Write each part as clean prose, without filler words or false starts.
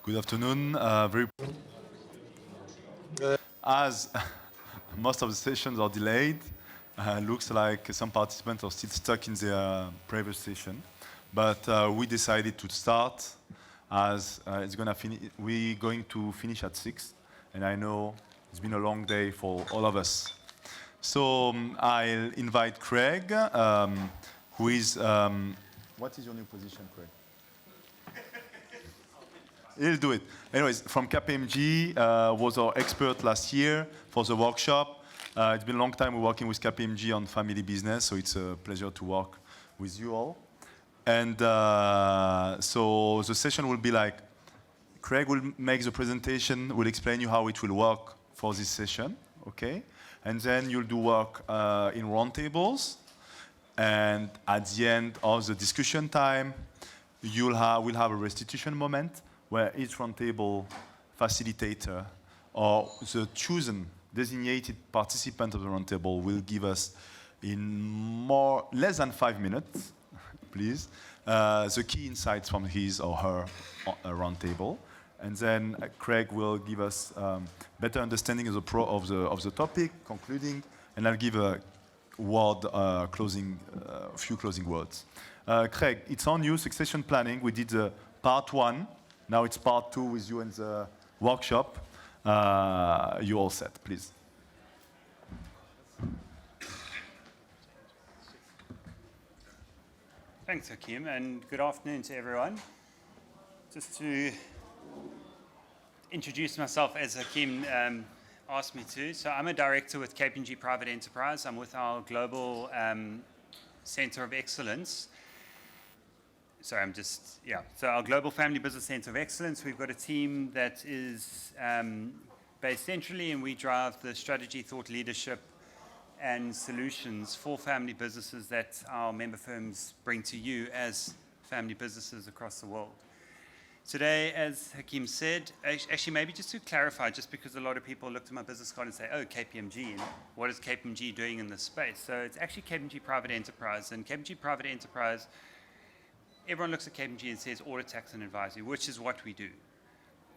Good afternoon. As most of the sessions are delayed, looks like some participants are still stuck in their previous session. But we decided to start as we're going to finish at 6, and I know it's been a long day for all of us. So I'll invite Craig, who is, what is your new position, Craig? He'll do it. Anyways, from KPMG, was our expert last year for the workshop. It's been a long time working with KPMG on family business, so it's a pleasure to work with you all. And so the session will be like, Craig will make the presentation, will explain you how it will work for this session, okay? And then you'll do work in roundtables. And at the end of the discussion time, we'll have a restitution moment where each roundtable facilitator or the chosen designated participant of the roundtable will give us in less than 5 minutes, please, the key insights from his or her roundtable. And then Craig will give us better understanding of the topic, concluding, and I'll give a few closing words. Craig, it's on you, succession planning. We did part 1. Now it's part 2 with you in the workshop. You all set, please. Thanks, Hakeem, and good afternoon to everyone. Just to introduce myself as Hakeem asked me to. So I'm a director with KPMG Private Enterprise. I'm with our Global Center of Excellence. So our Global Family Business Center of Excellence. We've got a team that is based centrally, and we drive the strategy, thought leadership, and solutions for family businesses that our member firms bring to you as family businesses across the world. Today, as Hakeem said, actually maybe just to clarify, just because a lot of people look at my business card and say, oh, KPMG, and what is KPMG doing in this space? So it's actually KPMG Private Enterprise, and KPMG Private Enterprise, everyone looks at KPMG and says audit, tax, and advisory, which is what we do.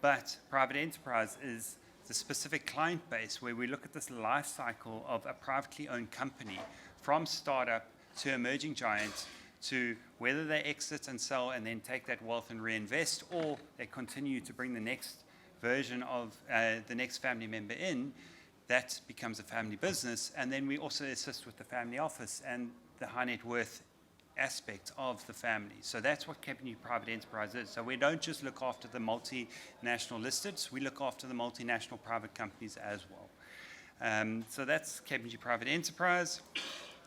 But private enterprise is the specific client base where we look at this life cycle of a privately owned company from startup to emerging giant to whether they exit and sell and then take that wealth and reinvest, or they continue to bring the next version of the next family member in. That becomes a family business. And then we also assist with the family office and the high net worth aspect of the family. So that's what KPMG Private Enterprise is. So we don't just look after the multinational listeds, we look after the multinational private companies as well. So that's KPMG Private Enterprise.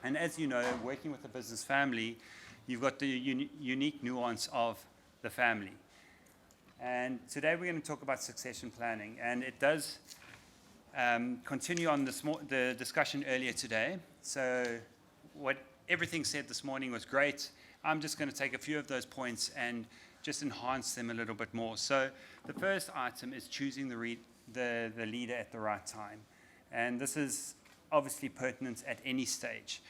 And as you know, working with a business family, you've got the unique nuance of the family. And today we're going to talk about succession planning. And it does continue on the discussion earlier today. So everything said this morning was great. I'm just going to take a few of those points and just enhance them a little bit more. So the first item is choosing the leader at the right time. And this is obviously pertinent at any stage.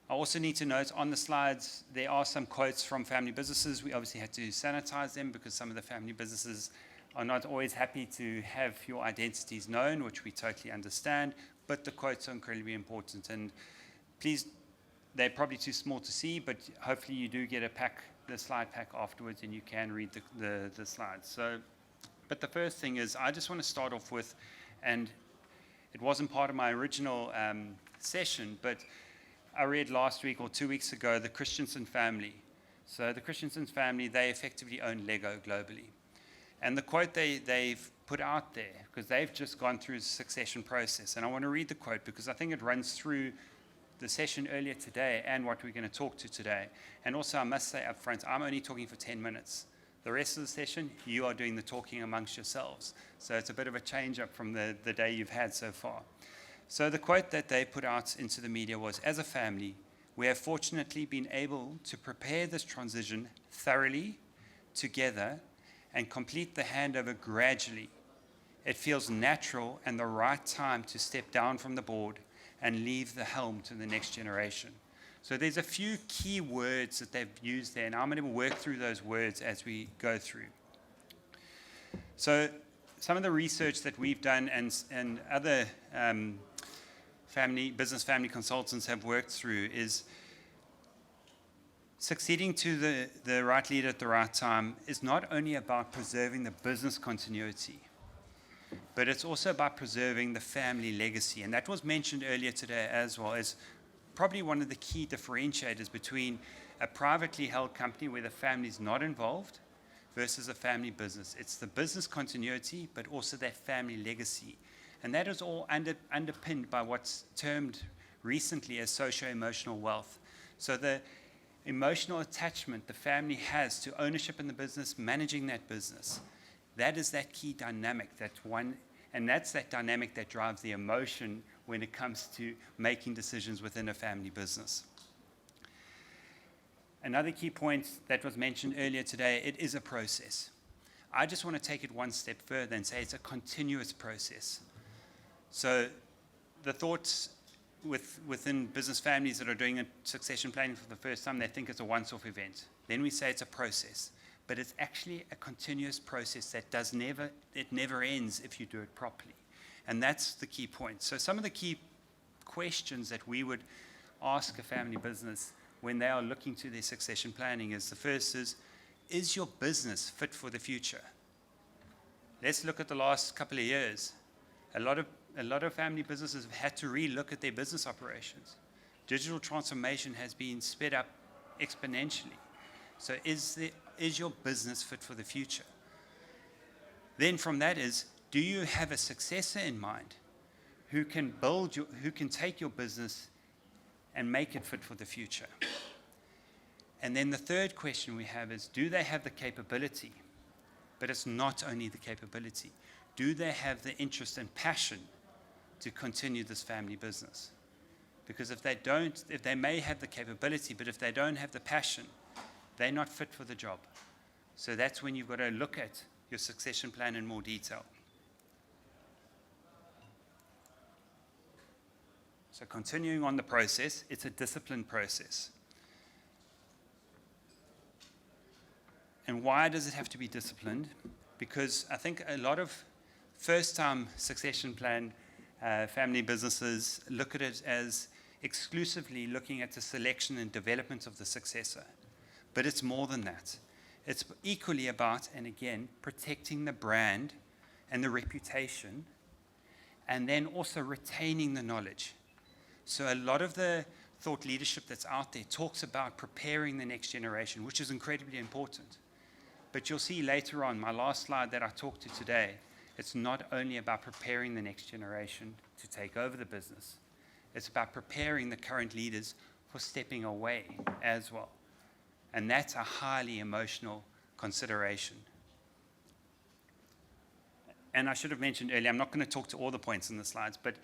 I also need to note on the slides, there are some quotes from family businesses. We obviously had to sanitize them because some of the family businesses are not always happy to have your identities known, which we totally understand, but the quotes are incredibly important. And please, they're probably too small to see, but hopefully you do get the slide pack afterwards and you can read the slides. But the first thing is, I just want to start off with, and it wasn't part of my original session, but I read last week or 2 weeks ago, the Christensen family. So the Christensen family, they effectively own Lego globally. And the quote they've put out there, because they've just gone through the succession process, and I want to read the quote because I think it runs through the session earlier today and what we're going to talk to today. And also, I must say up front, I'm only talking for 10 minutes. The rest of the session, you are doing the talking amongst yourselves. So it's a bit of a change up from the day you've had so far. So the quote that they put out into the media was, as a family, we have fortunately been able to prepare this transition thoroughly, together, and complete the handover gradually. It feels natural and the right time to step down from the board and leave the helm to the next generation. So there's a few key words that they've used there, and I'm going to work through those words as we go through. So some of the research that we've done and other business family consultants have worked through is succeeding to the right leader at the right time is not only about preserving the business continuity, but it's also about preserving the family legacy. And that was mentioned earlier today as well as probably one of the key differentiators between a privately held company where the family is not involved versus a family business. It's the business continuity, but also that family legacy. And that is all underpinned by what's termed recently as socio-emotional wealth. So the emotional attachment the family has to ownership in the business, managing that business, that is that key dynamic, and that's that dynamic that drives the emotion when it comes to making decisions within a family business. Another key point that was mentioned earlier today, it is a process. I just want to take it one step further and say it's a continuous process. So the thoughts within business families that are doing a succession planning for the first time, they think it's a once-off event. Then we say it's a process. But it's actually a continuous process that never ends if you do it properly. And that's the key point. So some of the key questions that we would ask a family business when they are looking to their succession planning is, the first is your business fit for the future? Let's look at the last couple of years. A lot of family businesses have had to re-look at their business operations. Digital transformation has been sped up exponentially. So is your business fit for the future? Then from that is, do you have a successor in mind who can take your business and make it fit for the future? And then the third question we have is, do they have the capability? But it's not only the capability. Do they have the interest and passion to continue this family business? Because if they may have the capability, but if they don't have the passion, they're not fit for the job. So that's when you've got to look at your succession plan in more detail. So continuing on the process, it's a disciplined process. And why does it have to be disciplined? Because I think a lot of first-time succession plan family businesses look at it as exclusively looking at the selection and development of the successor. But it's more than that. It's equally about, and again, protecting the brand and the reputation, and then also retaining the knowledge. So a lot of the thought leadership that's out there talks about preparing the next generation, which is incredibly important. But you'll see later on, my last slide that I talked to today, it's not only about preparing the next generation to take over the business. It's about preparing the current leaders for stepping away as well. And that's a highly emotional consideration. And I should have mentioned earlier, I'm not going to talk to all the points in the slides, but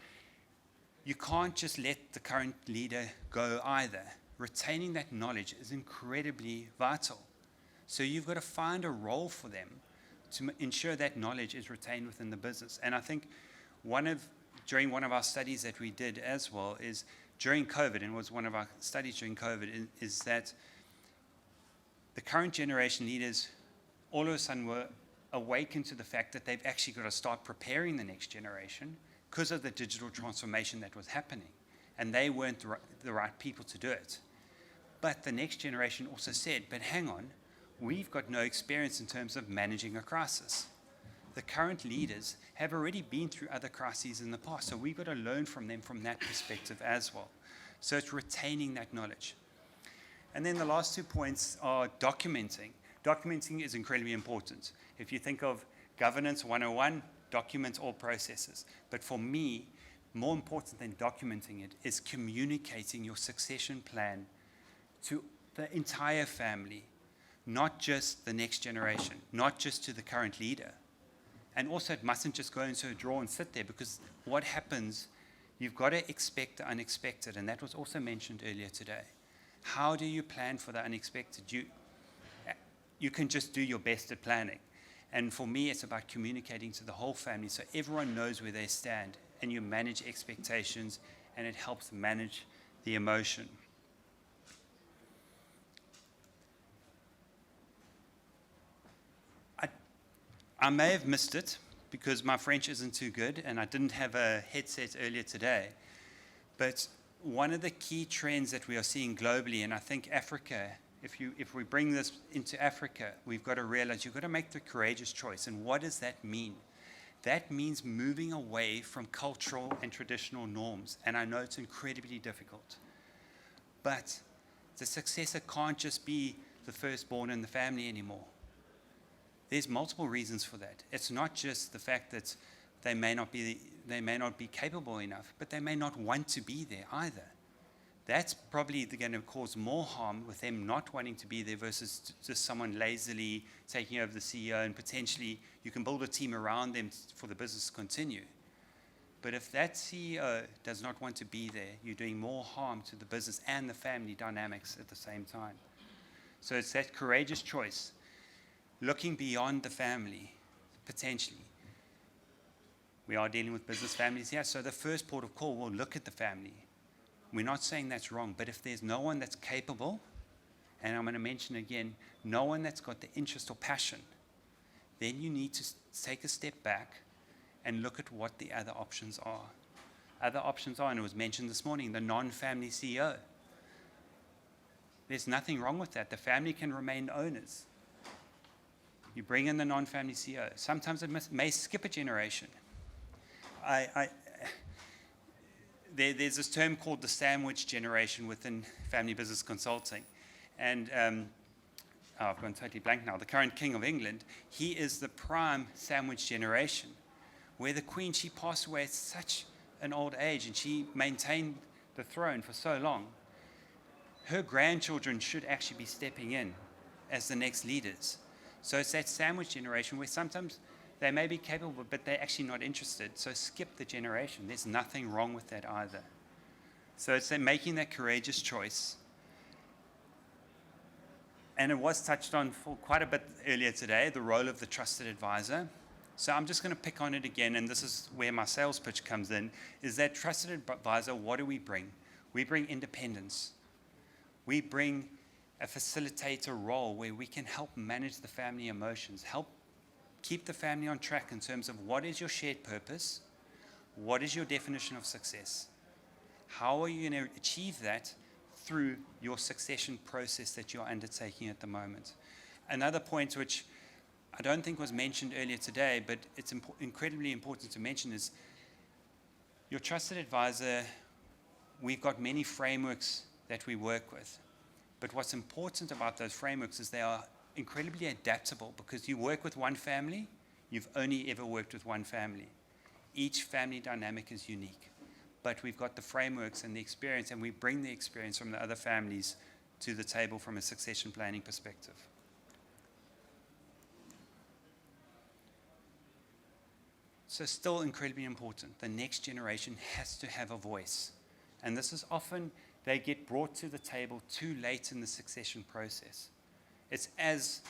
you can't just let the current leader go either. Retaining that knowledge is incredibly vital. So you've got to find a role for them to ensure that knowledge is retained within the business. And I think during one of our studies that we did as well is during COVID, and it was one of our studies during COVID, is that the current generation leaders all of a sudden were awakened to the fact that they've actually got to start preparing the next generation because of the digital transformation that was happening. And they weren't the right people to do it. But the next generation also said, but hang on, we've got no experience in terms of managing a crisis. The current leaders have already been through other crises in the past, so we've got to learn from them from that perspective as well. So it's retaining that knowledge. And then the last 2 points are documenting. Documenting is incredibly important. If you think of governance 101, document all processes. But for me, more important than documenting it is communicating your succession plan to the entire family, not just the next generation, not just to the current leader. And also it mustn't just go into a drawer and sit there, because what happens, you've got to expect the unexpected, and that was also mentioned earlier today. How do you plan for the unexpected? You can just do your best at planning. And for me, it's about communicating to the whole family so everyone knows where they stand, and you manage expectations, and it helps manage the emotion. I may have missed it because my French isn't too good and I didn't have a headset earlier today. But one of the key trends that we are seeing globally, and I think Africa, if we bring this into Africa, we've got to realize you've got to make the courageous choice. And what does that mean? That means moving away from cultural and traditional norms. And I know it's incredibly difficult. But the successor can't just be the firstborn in the family anymore. There's multiple reasons for that. It's not just the fact that they may not be capable enough, but they may not want to be there either. That's probably going to cause more harm with them not wanting to be there versus just someone lazily taking over the CEO, and potentially you can build a team around them for the business to continue. But if that CEO does not want to be there, you're doing more harm to the business and the family dynamics at the same time. So it's that courageous choice, looking beyond the family, potentially. We are dealing with business families here, so the first port of call will look at the family. We're not saying that's wrong, but if there's no one that's capable, and I'm going to mention again, no one that's got the interest or passion, then you need to take a step back and look at what the other options are. Other options are, and it was mentioned this morning, the non-family CEO. There's nothing wrong with that. The family can remain owners. You bring in the non-family CEO. Sometimes it may skip a generation. There's this term called the sandwich generation within family business consulting. And I've gone totally blank now. The current king of England, he is the prime sandwich generation, where the queen, she passed away at such an old age and she maintained the throne for so long. Her grandchildren should actually be stepping in as the next leaders. So it's that sandwich generation where sometimes they may be capable, but they're actually not interested. So skip the generation. There's nothing wrong with that either. So it's making that courageous choice. And it was touched on for quite a bit earlier today, the role of the trusted advisor. So I'm just going to pick on it again, and this is where my sales pitch comes in, is that trusted advisor, what do we bring? We bring independence. We bring a facilitator role where we can help manage the family emotions, help keep the family on track in terms of what is your shared purpose, what is your definition of success, how are you going to achieve that through your succession process that you're undertaking at the moment. Another point which I don't think was mentioned earlier today, but it's incredibly important to mention is your trusted advisor, we've got many frameworks that we work with. But what's important about those frameworks is they are incredibly adaptable because you work with one family, you've only ever worked with one family. Each family dynamic is unique. But we've got the frameworks and the experience, and we bring the experience from the other families to the table from a succession planning perspective. So still incredibly important. The next generation has to have a voice. And this is often, they get brought to the table too late in the succession process. It's as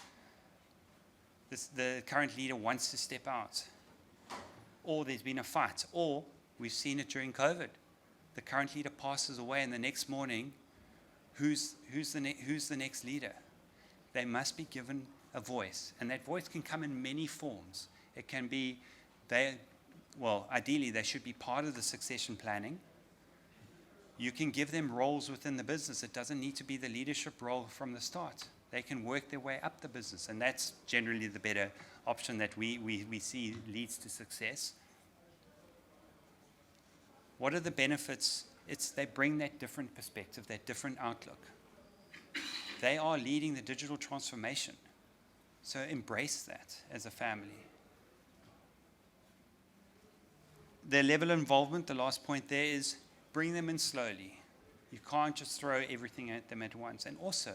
the current leader wants to step out, or there's been a fight, or we've seen it during COVID. The current leader passes away, and the next morning, who's the next leader? They must be given a voice, and that voice can come in many forms. It can be ideally they should be part of the succession planning. You can give them roles within the business. It doesn't need to be the leadership role from the start. They can work their way up the business, and that's generally the better option that we see leads to success. What are the benefits? They bring that different perspective, that different outlook. They are leading the digital transformation. So embrace that as a family. Their level of involvement, the last point there is bring them in slowly. You can't just throw everything at them at once. And also,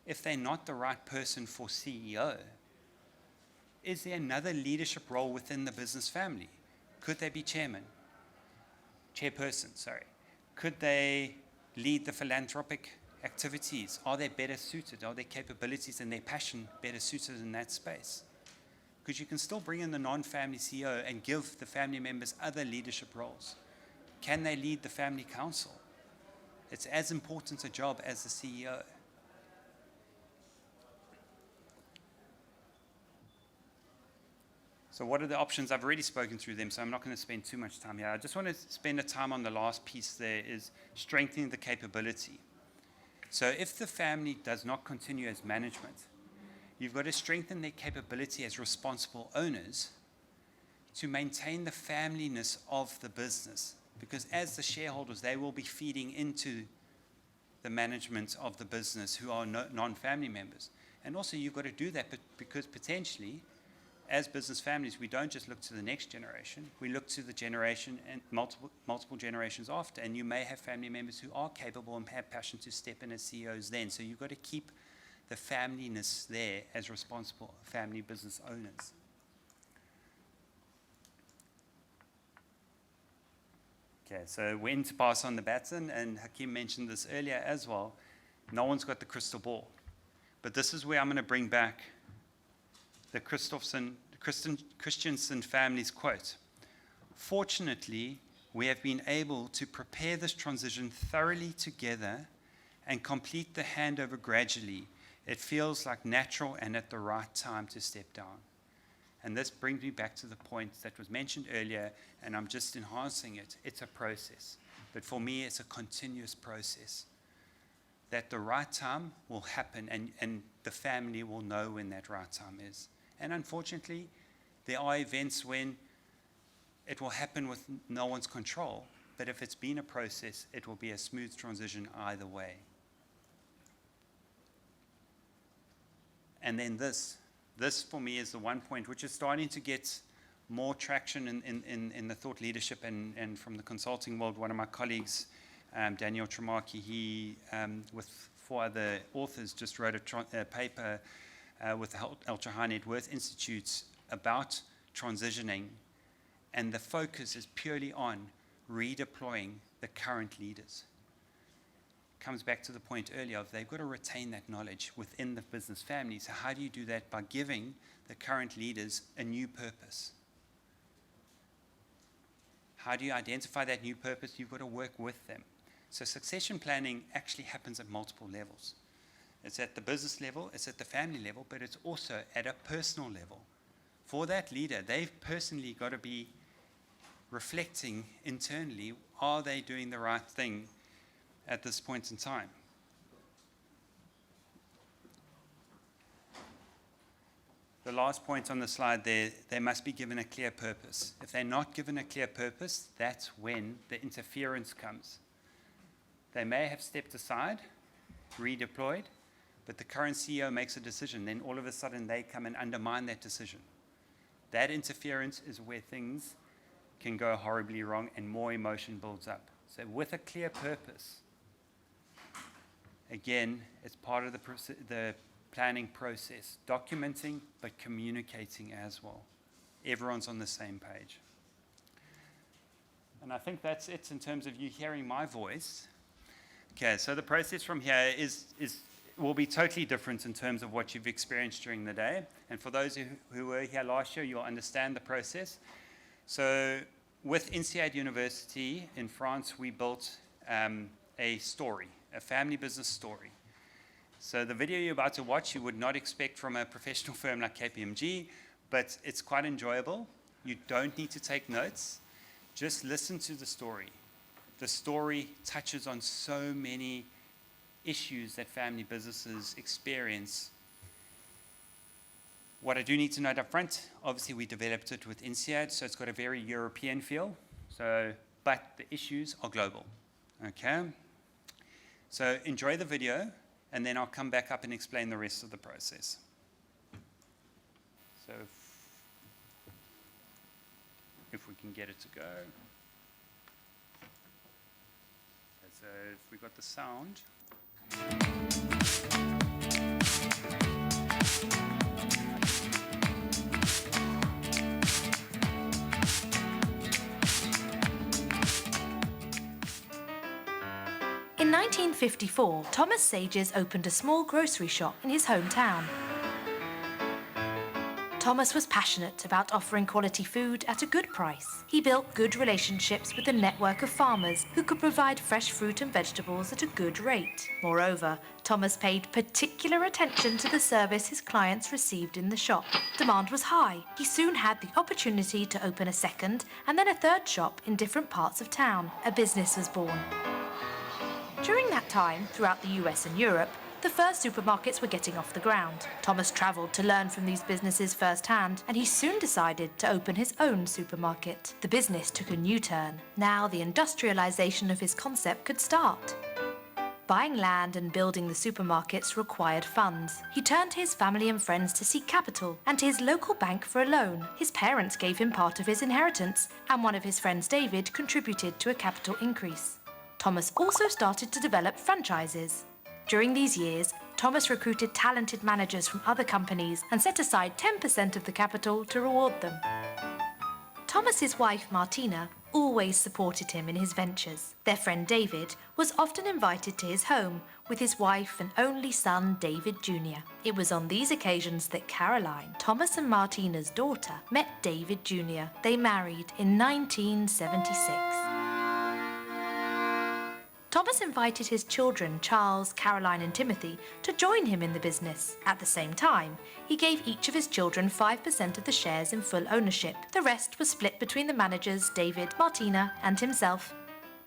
if they're not the right person for CEO, is there another leadership role within the business family? Could they be chairperson? Could they lead the philanthropic activities? Are they better suited? Are their capabilities and their passion better suited in that space? Because you can still bring in the non-family CEO and give the family members other leadership roles. Can they lead the family council? It's as important a job as the CEO. So what are the options? I've already spoken through them, so I'm not going to spend too much time here. I just want to spend a time on the last piece there, is strengthening the capability. So if the family does not continue as management, you've got to strengthen their capability as responsible owners to maintain the familyness of the business. Because as the shareholders, they will be feeding into the management of the business who are non-family members. And also you've got to do that because potentially, as business families, we don't just look to the next generation, we look to the generation and multiple generations after. And you may have family members who are capable and have passion to step in as CEOs then. So you've got to keep the familyness there as responsible family business owners. Okay, so when to pass on the baton, and Hakeem mentioned this earlier as well, no one's got the crystal ball. But this is where I'm going to bring back the Christensen family's quote. Fortunately, we have been able to prepare this transition thoroughly together and complete the handover gradually. It feels like natural and at the right time to step down. And this brings me back to the point that was mentioned earlier, and I'm just enhancing it. It's a process. But for me, it's a continuous process. That the right time will happen, and the family will know when that right time is. And unfortunately, there are events when it will happen with no one's control. But if it's been a process, it will be a smooth transition either way. And then this for me is the one point which is starting to get more traction in the thought leadership and from the consulting world. One of my colleagues, Daniel Tremaki, he, with 4 other authors, just wrote a paper with the Ultra High Net Worth Institute about transitioning, and the focus is purely on redeploying the current leaders. Comes back to the point earlier of they've got to retain that knowledge within the business family. So how do you do that? By giving the current leaders a new purpose. How do you identify that new purpose? You've got to work with them. So succession planning actually happens at multiple levels. It's at the business level, it's at the family level, but it's also at a personal level. For that leader, they've personally got to be reflecting internally, are they doing the right thing at this point in time? The last point on the slide there, they must be given a clear purpose. If they're not given a clear purpose, that's when the interference comes. They may have stepped aside, redeployed, but the current CEO makes a decision, then all of a sudden they come and undermine that decision. That interference is where things can go horribly wrong and more emotion builds up. So with a clear purpose, again, it's part of the planning process, documenting but communicating as well. Everyone's on the same page. And I think that's it in terms of you hearing my voice. Okay, so the process from here will be totally different in terms of what you've experienced during the day. And for those who were here last year, you'll understand the process. So with INSEAD University in France, we built a story, a family business story. So the video you're about to watch, you would not expect from a professional firm like KPMG, but it's quite enjoyable. You don't need to take notes. Just listen to the story. The story touches on so many issues that family businesses experience. What I do need to note up front, obviously we developed it with INSEAD, so it's got a very European feel, but the issues are global, okay? So enjoy the video, and then I'll come back up and explain the rest of the process. So if we can get it to go. Okay, so if we got the sound. In 1954, Thomas Sages opened a small grocery shop in his hometown. Thomas was passionate about offering quality food at a good price. He built good relationships with a network of farmers who could provide fresh fruit and vegetables at a good rate. Moreover, Thomas paid particular attention to the service his clients received in the shop. Demand was high. He soon had the opportunity to open a second and then a third shop in different parts of town. A business was born. During that time, throughout the US and Europe, the first supermarkets were getting off the ground. Thomas travelled to learn from these businesses firsthand, and he soon decided to open his own supermarket. The business took a new turn. Now the industrialisation of his concept could start. Buying land and building the supermarkets required funds. He turned to his family and friends to seek capital, and to his local bank for a loan. His parents gave him part of his inheritance, and one of his friends, David, contributed to a capital increase. Thomas also started to develop franchises. During these years, Thomas recruited talented managers from other companies and set aside 10% of the capital to reward them. Thomas's wife, Martina, always supported him in his ventures. Their friend David was often invited to his home with his wife and only son, David Jr. It was on these occasions that Caroline, Thomas and Martina's daughter, met David Jr. They married in 1976. Thomas invited his children, Charles, Caroline and Timothy, to join him in the business. At the same time, he gave each of his children 5% of the shares in full ownership. The rest was split between the managers, David, Martina and himself.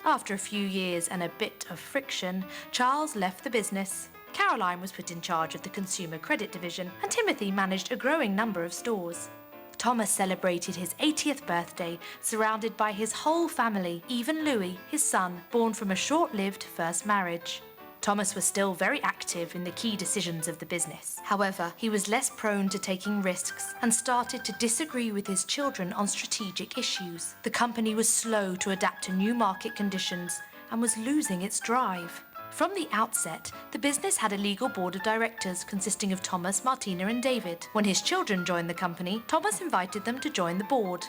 After a few years and a bit of friction, Charles left the business. Caroline was put in charge of the consumer credit division, and Timothy managed a growing number of stores. Thomas celebrated his 80th birthday surrounded by his whole family, even Louis, his son, born from a short-lived first marriage. Thomas was still very active in the key decisions of the business. However, he was less prone to taking risks and started to disagree with his children on strategic issues. The company was slow to adapt to new market conditions and was losing its drive. From the outset, the business had a legal board of directors consisting of Thomas, Martina and David. When his children joined the company, Thomas invited them to join the board.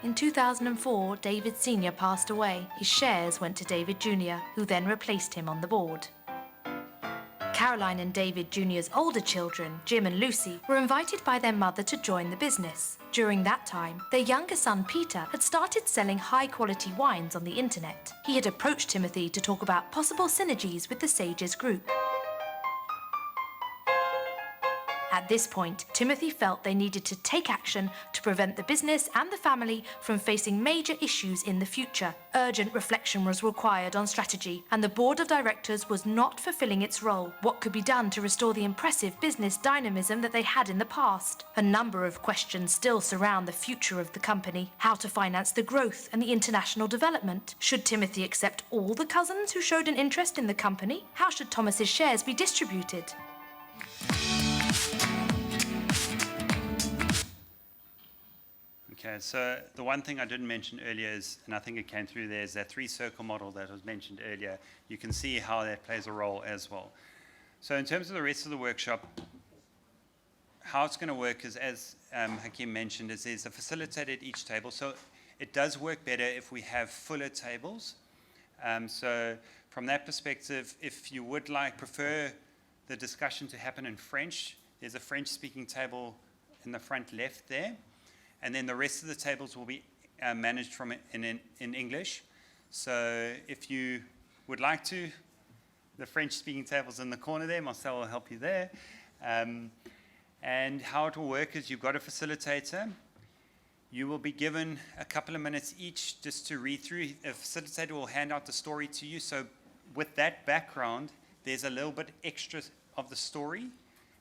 In 2004, David Sr. passed away. His shares went to David Jr., who then replaced him on the board. Caroline and David Jr.'s older children, Jim and Lucy, were invited by their mother to join the business. During that time, their younger son Peter had started selling high-quality wines on the internet. He had approached Timothy to talk about possible synergies with the Sages Group. At this point, Timothy felt they needed to take action to prevent the business and the family from facing major issues in the future. Urgent reflection was required on strategy, and the board of directors was not fulfilling its role. What could be done to restore the impressive business dynamism that they had in the past? A number of questions still surround the future of the company. How to finance the growth and the international development? Should Timothy accept all the cousins who showed an interest in the company? How should Thomas's shares be distributed? Okay, so the one thing I didn't mention earlier is, and I think it came through there, is that three-circle model that was mentioned earlier. You can see how that plays a role as well. So in terms of the rest of the workshop, how it's going to work is, as Hakeem mentioned, is there's a facilitator at each table. So it does work better if we have fuller tables. So from that perspective, if you would prefer the discussion to happen in French, there's a French-speaking table in the front left there. And then the rest of the tables will be managed from in English. So if you would like to, the French-speaking table's in the corner there. Marcel will help you there. And how it will work is you've got a facilitator. You will be given a couple of minutes each just to read through. A facilitator will hand out the story to you. So with that background, there's a little bit extra of the story,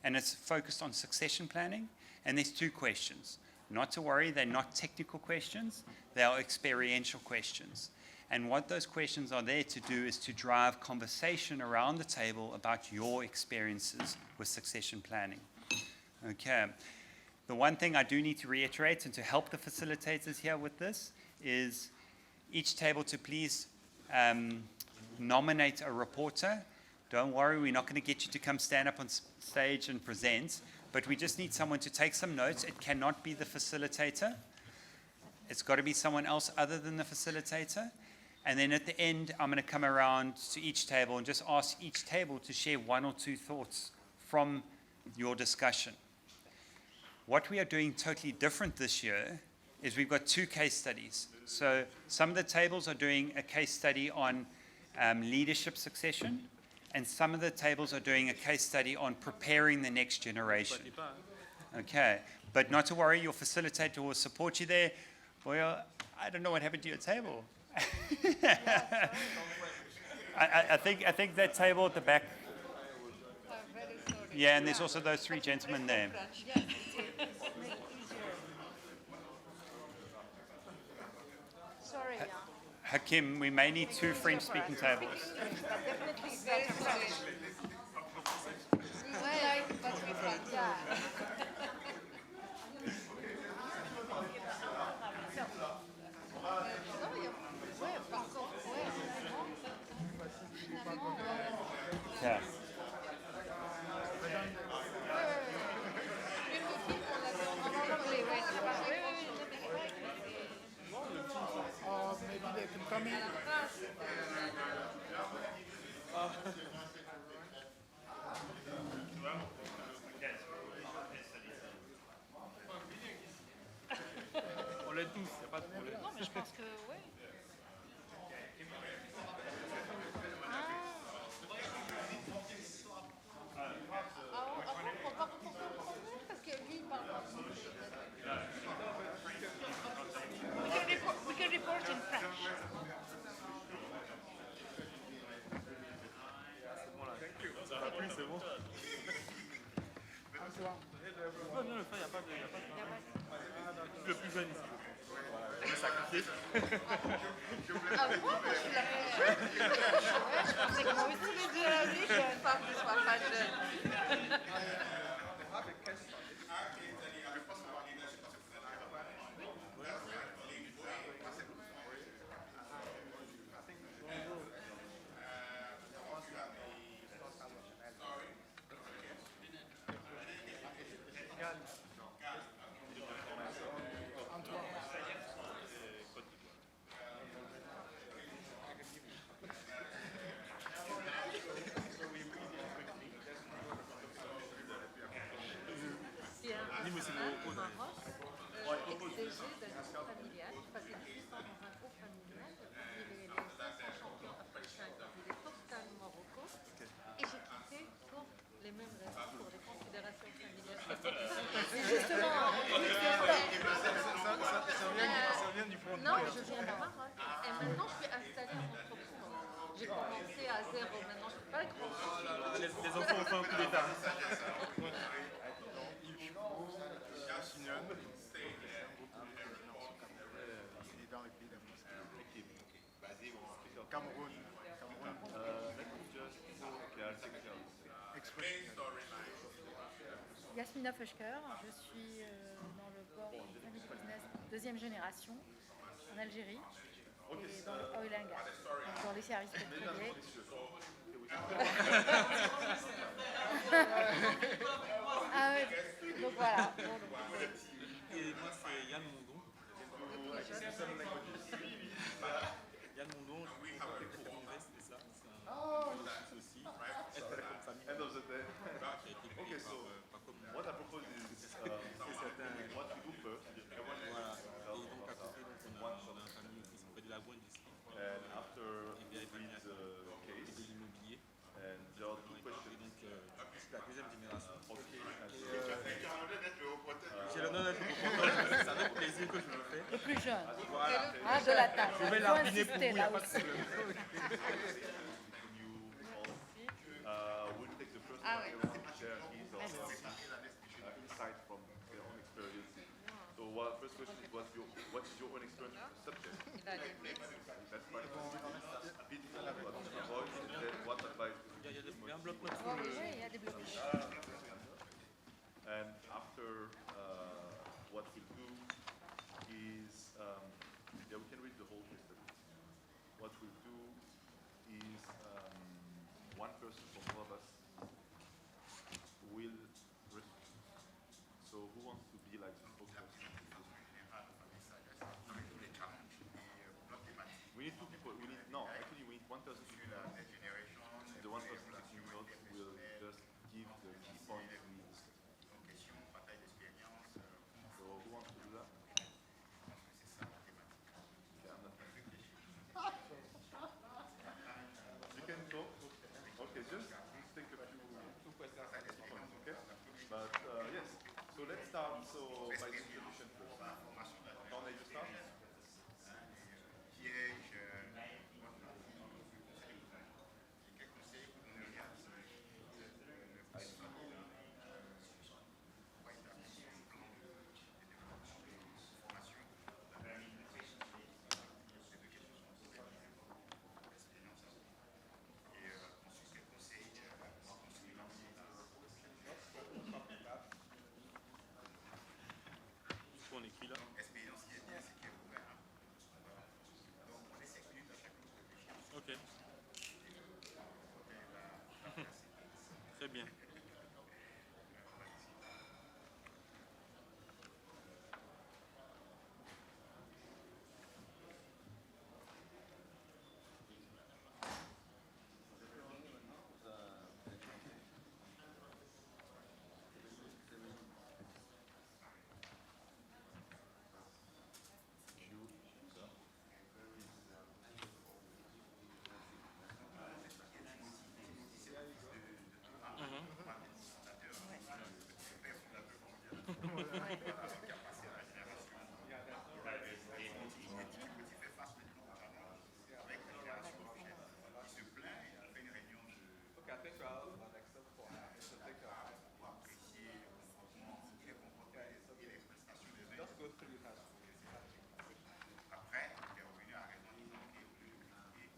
and it's focused on succession planning. And there's two questions. Not to worry, they're not technical questions, they are experiential questions. And what those questions are there to do is to drive conversation around the table about your experiences with succession planning. Okay. The one thing I do need to reiterate and to help the facilitators here with this is each table to please nominate a reporter. Don't worry, we're not going to get you to come stand up on stage and present. But we just need someone to take some notes. It cannot be the facilitator. It's got to be someone else other than the facilitator. And then at the end, I'm going to come around to each table and just ask each table to share one or two thoughts from your discussion. What we are doing totally different this year is we've got 2 case studies. So some of the tables are doing a case study on leadership succession, and some of the tables are doing a case study on preparing the next generation. Okay, but not to worry, your facilitator will support you there. Well, I don't know what happened to your table. I think that table at the back. Yeah, and there's also those 3 gentlemen there. Sorry. Hakim, we may need 2 French-speaking tables. Definitely better French. Yeah. Ouais, par contre, ouais, finalement, Yeah. Maybe they can come in. On l'aide tous, il n'y a pas de problème. non, mais je pense que, ouais. On va reporter le problème parce que lui, il parle pas français. We can report in French. Oui, c'est bon. Non, non, le frère, il n'y a pas de... Le plus jeune ici. Je vais sacrifier. Ah bon, moi je suis la plus jeune. Ouais, je pensais que moi aussi les deux à lui, je ne pas que je sois pas jeune. Dis-moi si vous Maroc, ex-DG d'un groupe familial, il passait 10 ans dans un groupe familial, il est les 500 champions africains, il est totalement Morocco, et j'ai quitté pour les mêmes raisons, pour les considérations familiales. Justement, Ça vient du front. non, je viens du Maroc, et maintenant je suis installée à Montfaucon. J'ai commencé à 0, maintenant je ne suis pas grand. les enfants ont fait un coup d'état. Dans les pays d'Afrique. Cameroun. Yasmina Feuchker, je suis dans le board du Family Business deuxième génération en Algérie et dans le oil and gas, donc dans les services pétroliers. Ah oui, donc voilà. Bon, donc, Et moi, c'est Yann Mondon. Yann Mondon, je suis pour Invest, c'est ça. C'est un aussi. Être comme famille. End of the day. Qui a été créé Okay, so par comme what I propose is what we do first, voilà. Et donc à côté, donc, on a un famille qui s'appelle de l'avoine d'ici. and after Et bien, we read the et case, de l'immobilier. and there are two Et questions. donc, c'est la deuxième génération. Okay, J'ai l'honneur d'être reporter, c'est avec plaisir que je le fais. le plus jeune, Voilà. ah, de la table. Je vais Il faut l'arbiner pour vous, insister il n'y a là pas de aussi. problème. you we'll take the first Ah one. oui. Everyone will share his or her insight from their own experience. So, first question is, what is your own experience with the subject? That's fine. Bit more what to avoid, and then what advice would Il y a you un bloc-notes Oh, oui, il y a des blocs. And after, what we'll do is, yeah, we can read the whole case study. What we'll do is, one person from all of us will, so who wants to be like the spokesperson? We need 2 people. Actually, we need one person to do that. The one person taking notes will just give the key points we discussed. start so by the introduction first. Donna, you start? Quel conseil vous donneriez à ces personnes pour établir un plan de développement de formation? Ces deux questions sont spécialisées pour l'expérience. Et ensuite, quel conseil pour construire Ce qu'on écrit là. expérience qui est bien, c'est qu'elle est ouverte. Donc, on est 5 minutes à chaque fois pour réfléchir. Ok. Très bien. Après, il est revenu à raison en disant qu'il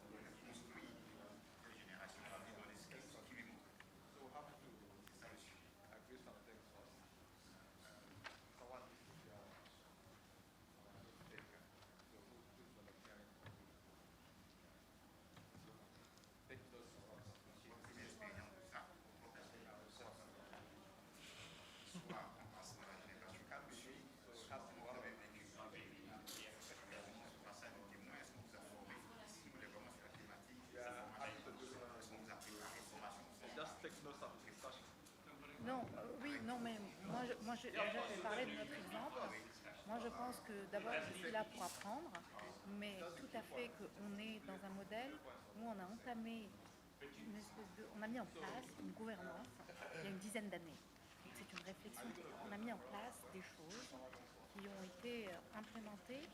voulait construire cette génération dans les skills qui lui manquent. C'est ça le sujet. Une expérience de ça, soit en passant à la génération qui suit, soit vous avez vécu ce passage de témoin, est-ce qu'on vous a formé? Si vous voulez vraiment sur la thématique, est-ce qu'on vous a préparé formation? Just take notes of the discussion. Non, oui, non, mais déjà, je vais parler de notre exemple. Moi, je pense que d'abord, je suis là pour apprendre, mais tout à fait qu'on est dans un modèle où on a entamé on a mis en place une gouvernance il y a une dizaine d'années. C'est une réflexion. On a mis en place des choses qui ont été implémentées,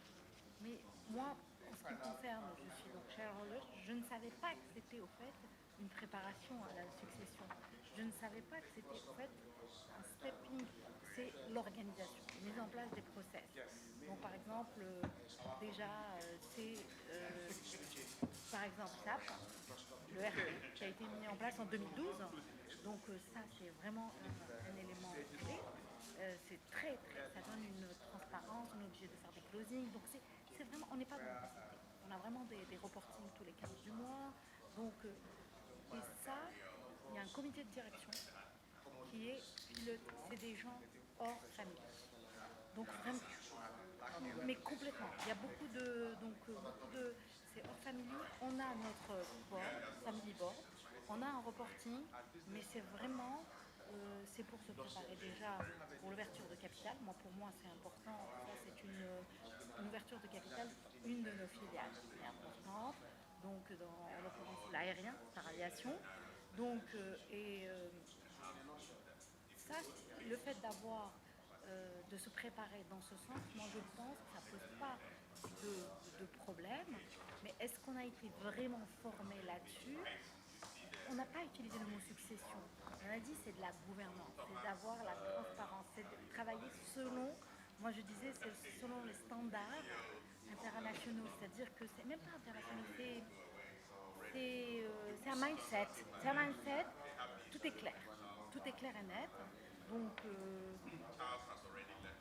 mais moi, en ce qui me concerne, je suis donc shareholder, je ne savais pas que c'était au fait une préparation à la succession. Je ne savais pas que c'était au fait un stepping, c'est l'organisation, la mise en place des process. Donc par exemple, déjà, c'est par exemple SAP, le RP, qui a été mis en place en 2012. Donc ça, c'est vraiment un élément clé. C'est très, ça donne une transparence, on est obligé de faire des closings. Donc c'est vraiment, on n'est pas dans le passé. On a vraiment des reportings tous les 15 du mois. Donc, et ça, il y a un comité de direction qui est piloté, c'est des gens hors famille. Donc vraiment, mais complètement. Il y a beaucoup de, c'est hors famille. On a notre board, family board. On a un reporting, mais c'est vraiment, c'est pour se préparer déjà pour l'ouverture de capital. Pour moi, c'est important. Ça, c'est une ouverture de capital, une de nos filiales est importante. Donc, en l'occurrence, l'aérien, par aviation. Donc, ça, le fait d'avoir, de se préparer dans ce sens, moi je pense que ça ne pose pas de problème. Mais est-ce qu'on a été vraiment formé là-dessus? On n'a pas utilisé le mot succession. On a dit c'est de la gouvernance, c'est d'avoir la transparence, c'est de travailler selon, moi je disais, c'est selon les standards internationaux. C'est-à-dire que c'est même pas international, c'est un mindset. C'est un mindset, tout est clair et net. Donc,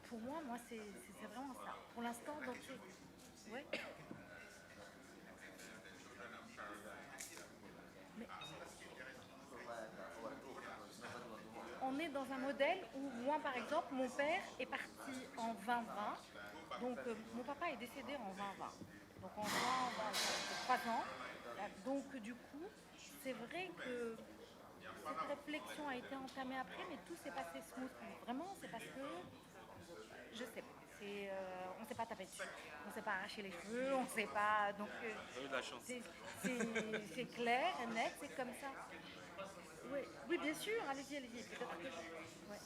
pour moi, c'est vraiment ça. Pour l'instant, donc, ouais. Mais on est dans un modèle où moi, par exemple, mon père est parti en 2020. Donc, mon papa est décédé en 2020. Donc, en 3 ans. Donc, du coup, c'est vrai que cette réflexion a été entamée après, mais tout s'est passé smooth. Vraiment, c'est parce que, je sais pas, on ne s'est pas tapé dessus. On ne s'est pas arraché les cheveux, on ne s'est pas... Donc, c'est clair et net, c'est comme ça. Oui, bien sûr, allez-y. Peut-être que... Ouais.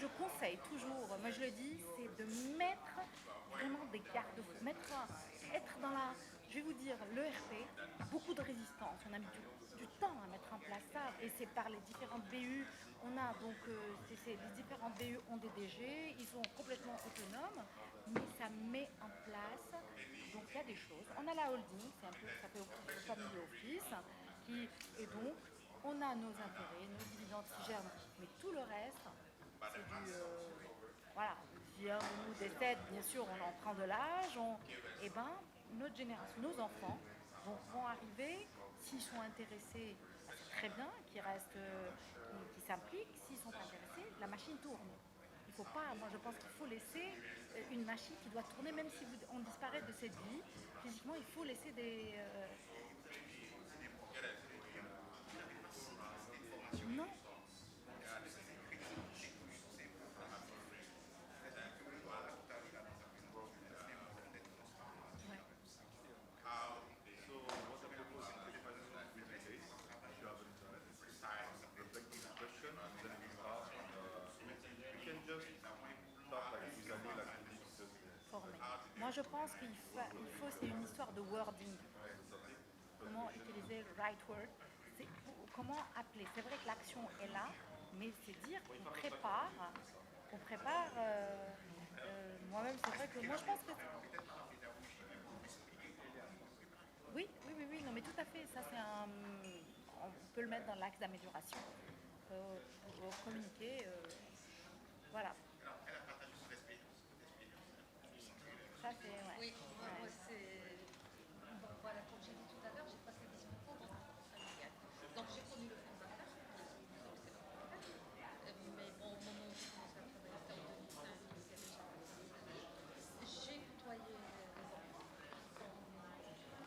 je conseille toujours, moi je le dis, c'est de mettre vraiment des garde-fous, être dans la, je vais vous dire, l'ERP, beaucoup de résistance, on a mis du temps à mettre en place ça, et c'est par les différentes BU, on a donc, les différentes BU ont des DG, ils sont complètement autonomes, mais ça met en place, donc il y a des choses, on a la holding, c'est un peu, ça fait family office, et donc, on a nos intérêts, nos dividendes qui gèrent, mais tout le reste, c'est du. Voilà, si un de nous décède, bien sûr, on en prend de l'âge, et ben, notre génération, nos enfants vont arriver, s'ils sont intéressés, ben, c'est très bien, qu'ils restent, qu'ils s'impliquent, s'ils sont pas intéressés, la machine tourne. Il faut pas, moi je pense qu'il faut laisser une machine qui doit tourner, même si on disparaît de cette vie, physiquement, il faut laisser des. Non. So what I propose is to find out with the case, if you haven't done it, reflect on the question, and then we ask, we can just start like with Annie, like we did just Formé. Moi, je pense qu'il faut, c'est une histoire de wording. Comment utiliser le right word, comment appeler. C'est vrai que l'action est là, mais c'est dire qu'on prépare. Moi-même, c'est vrai que moi, je pense que. Oui, non, mais tout à fait. Ça, c'est on peut le mettre dans l'axe d'amélioration. Pour communiquer, voilà. Ça, c'est. Ouais. Oui, moi, c'est. Voilà, comme j'ai dit tout à l'heure, j'ai passé des concours en familial. Donc j'ai connu le fondateur, mais bon, au moment où j'ai commencé à travailler, c'était en 2005, donc il y a déjà quelques années. J'ai côtoyé les enfants qui sont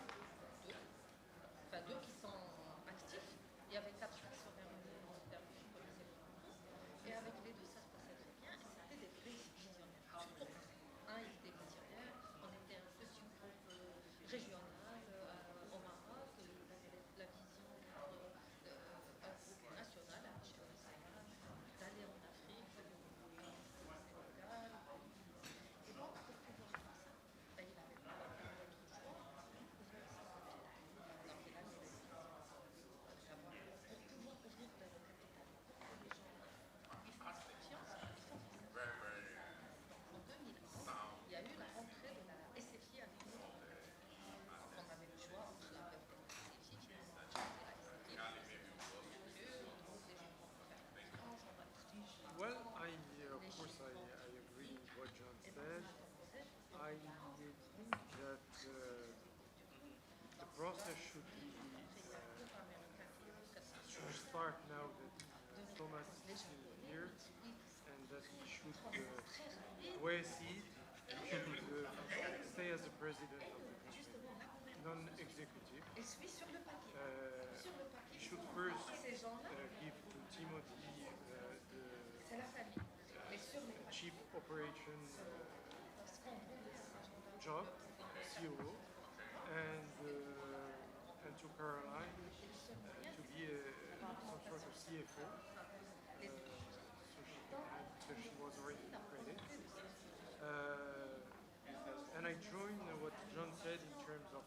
deux qui sont actifs. Il y avait 4 actionnaires en termes de connaissaient les enfants. Et avec les deux, ça se passait très bien. Et c'était des vrais visionnaires. Un, il était visionnaire. On était un petit groupe régional au Maroc. Il avait la vision d'être un groupe national à l'échelle nationale, d'aller en Afrique, au Sénégal. Et donc, pour pouvoir faire ça, ben, il avait pas d'autre choix. Donc, il a mis les pour pouvoir ouvrir le capital, pour que les gens ils fassent confiance, ils font confiance. En 2011, il y a eu la rentrée de la SFI avec nous. Donc on avait le choix entre la SFI, finalement, on a choisi la SFI. On trouve des gens pour faire confiance, on va partager. Well, of course, I agree with what John said. I think that the process should start now that Thomas is still here, and that he should wear a seat. He should stay as the president of the company, non-executive. He should first give to Timothy the chief operation job, COO, and to Caroline to be some sort of CFO. So she was already created. And I join what John said in terms of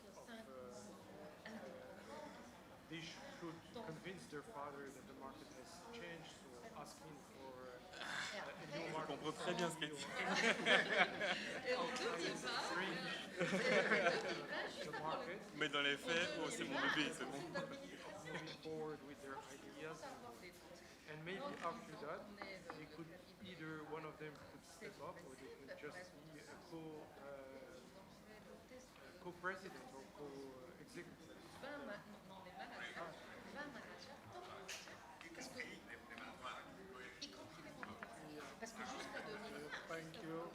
they should convince their father that the market has changed, so asking for a new Je market. comprends très bien ce qu'il dit. The market, Mais dans les faits, oh, c'est mon bébé, c'est bon. moving forward with their ideas, and maybe after that, they could either one of them could step up, or they could just be a co-president or co-executive. 20 managers, parce que, y compris les militaires. Parce que jusqu'à 2001, Thank you.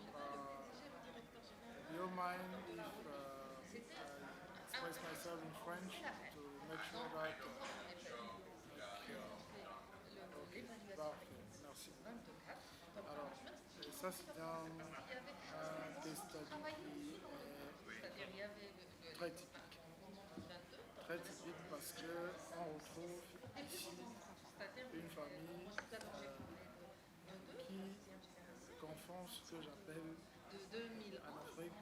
Do you mind if I express myself in French to make sure that parfait, merci. Alors, ça c'est un case study qui c'est-à-dire il y avait est très typique. Très typique parce qu'on retrouve ici une famille qui font ce que j'appelle de 2000 en Afrique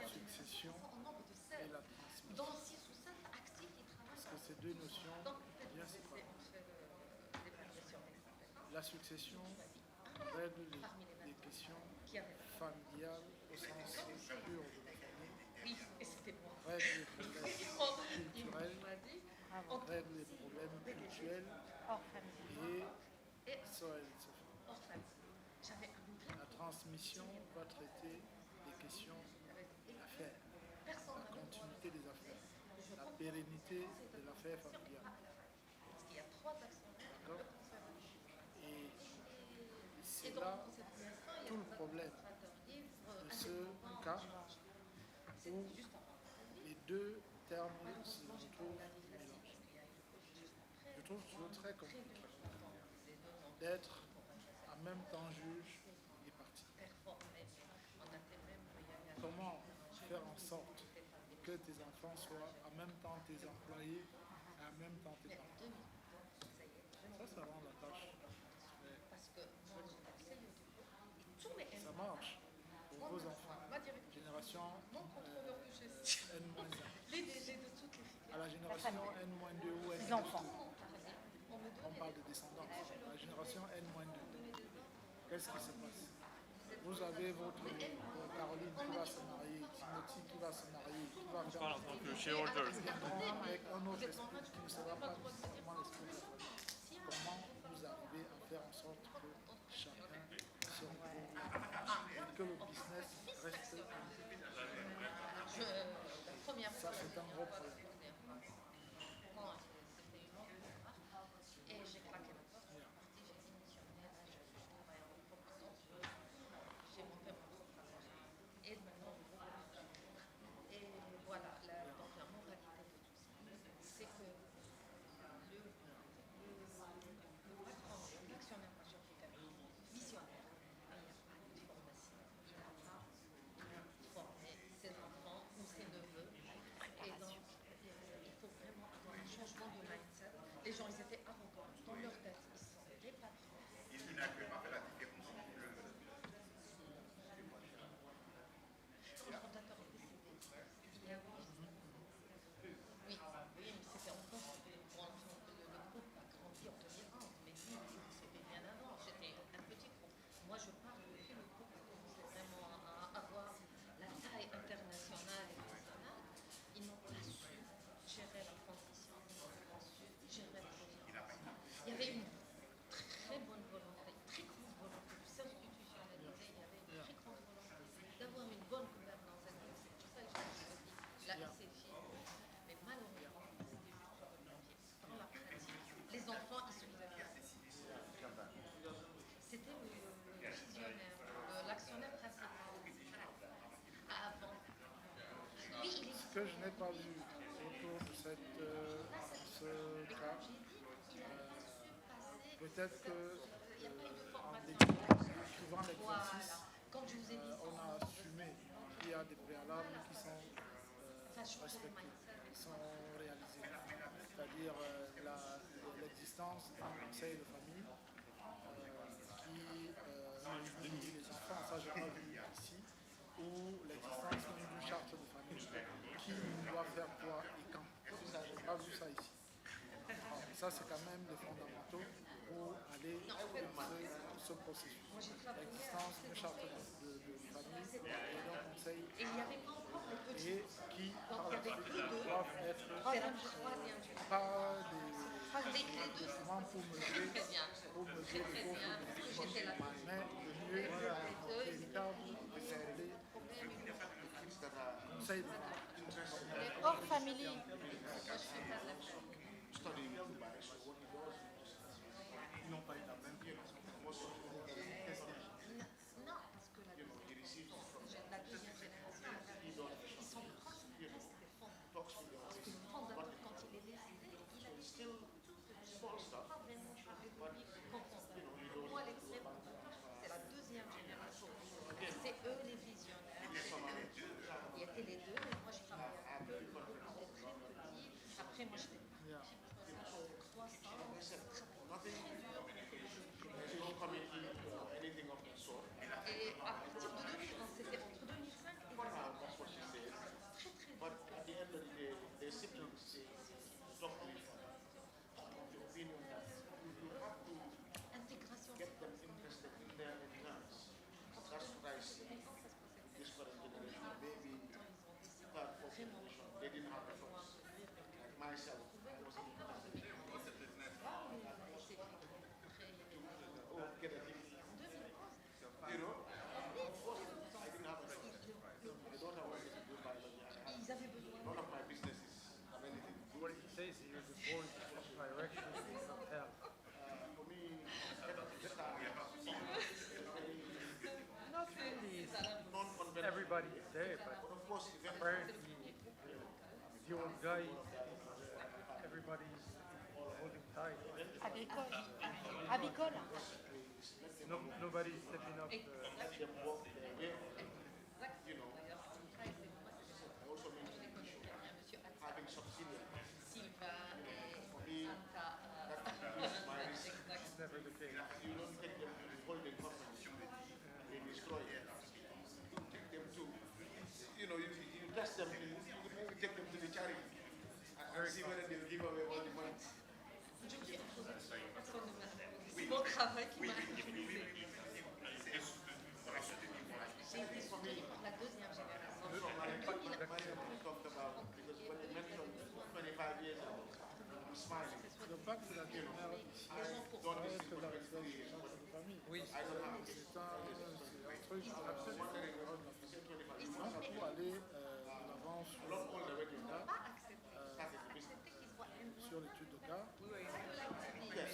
la succession en nombre de et celles. la transmission. Dans 6 ou 7 actifs qui Parce travaillent. que ces deux notions Donc, bien c'est séparées. on fait l'évaluation des compétences. La succession règle les questions Qui avait familiales au sens pur de la famille, oui, et c'était moi. règle les problèmes Il culturels, m'a dit, règle les problèmes culturels Hors famille. et ça, elle se fait. hors famille. J'avais un vrai La transmission va traiter des questions d'affaires, personne. la continuité des affaires, la pérennité de l'affaire familiale. Parce qu'il y a 3 actionnaires. D'accord? Et c'est Et donc, là dans cette commission, il y a tout le des problème administrateurs de libres, ce indépendants, cas c'était où juste avant. les deux termes se retrouvent mélangés. Je trouve toujours très compliqué d'être en même temps juge et parti. Comment faire en sorte que tes enfants soient en même temps tes employés et en même temps tes parents? Ça rend la tâche. Mais Parce que moi, j'ai essayé et tous mes ça marche pour vos enfants. ma directrice, Génération mon contrôleur de gestion, N-1. les DG de toutes les filières. À la génération N-2 ou Les N-2. enfants. On me On parle de descendance. La génération N-2. Qu'est-ce qui se passe? Vous avez votre Caroline qui va se marier, Timothy qui va se marier, qui va faire En tant que shareholder. avec un autre esprit qui ne sera pas nécessairement l'esprit de la famille. Comment vous arrivez à faire en sorte que chacun se retrouve et que le business reste un La première Ça, fois, c'est un gros problème. moi, c'était une autre fois, et j'ai claqué la porte, je suis partie, j'ai démissionné, je travaille en propre compte, j'ai monté mon propre affaire. Et maintenant, et voilà, donc la moralité de tout ça, c'est que le patron, l'actionnaire majeur du cabinet, visionnaire, mais il n'y a pas de formation. Il n'a pas formé ses enfants ou ses neveux. Et donc, il faut vraiment avoir un changement de mindset. Les gens, ils étaient arrogants. Dans leur tête, ils sont des patrons. Il n'a que pas fait la différence entre le Son fondateur est décédé. Il y a oui, mais c'était encore. Le groupe a grandi en 2011, mais lui, c'était bien avant. J'étais un petit groupe. Moi, je parle depuis le groupe qui commençait vraiment à avoir la taille internationale et nationale. Ils n'ont pas su gérer la transition, ils n'ont pas su gérer la gouvernance. Il y avait une très bonne volonté, très grande volonté de s'institutionnaliser. Il y avait une très grande volonté d'avoir une bonne gouvernance. C'est pour ça que je dis, la SFI. Mais malheureusement, c'était juste sur le papier. Dans la pratique, les enfants, ils se faisaient bien. C'était le visionnaire, l'actionnaire principal. Avant. Lui, il est Ce que je n'ai pas vu autour de ce cas, peut-être que en suivant l'exercice, comme je vous ai dit, on a assumé qu'il y a des préalables qui sont respectés, qui sont réalisés. C'est-à-dire l'existence d'un conseil de famille qui réunit les enfants, ça je l'ai vu ici, ou l'existence d'une charte de famille qui doit faire quoi et quand. Je n'ai pas vu ça ici. Alors, ça c'est quand même des fondamentaux pour aller dans ce processus. L'existence d'une charte de famille et d'un conseil et il n'y avait pas encore les petits. et qui par la suite doivent être C'est la troisième génération. pas des Les deux, instruments pour mesurer très bien. les pauvres, J'étais là. mais le mieux est véritable assemblée conseil de famille. Et hors famille. Moi, je fais pas de la famille. Ils n'ont pas eu la même promotion. Non, parce que la deuxième génération, ils sont proches presque des fonds. Parce que le fondateur, quand il est décédé, il a dit pas vraiment République confondable. Moi, l'extrême c'est la deuxième génération. C'est eux les visionnaires. Il y avait les deux, mais moi je travaillais avec eux. Le groupe était très petit. Après, moi j'étais partie croissant. J'ai travaillé très dur. Et maybe third, fourth generation, they didn't have the funds. Like myself, I was in get a degree. You know, of course, I didn't have a choice. My daughter wanted to do biology. None of my businesses have anything to do What with he it. says here, the board of direction does not help. For me, getting to start Not really. non-conventional. Everybody is there, but Of course, eventually, apparently the old guy, everybody's holding tight. Agricole. Avicole. No, nobody's stepping up. let them walk their way. You know, I also mentioned the issue of having subsidiaries. For me, that reduces my risk. It's never the case. You don't take them to the holding company and they destroy it. You take them to, you know, you test them, you maybe take them to the charity and see whether they'll give away all the money. Mon travail qui m'a la deuxième génération. Mariam talked about, because when you mentioned 25 years ago, I'm smiling. Le pacte de la demeure ici, I don't va listen être to la my résidence des gens de famille. Oui, I don't have a C'est un truc absolument pour aller de l'avant sur sur l'étude de cas.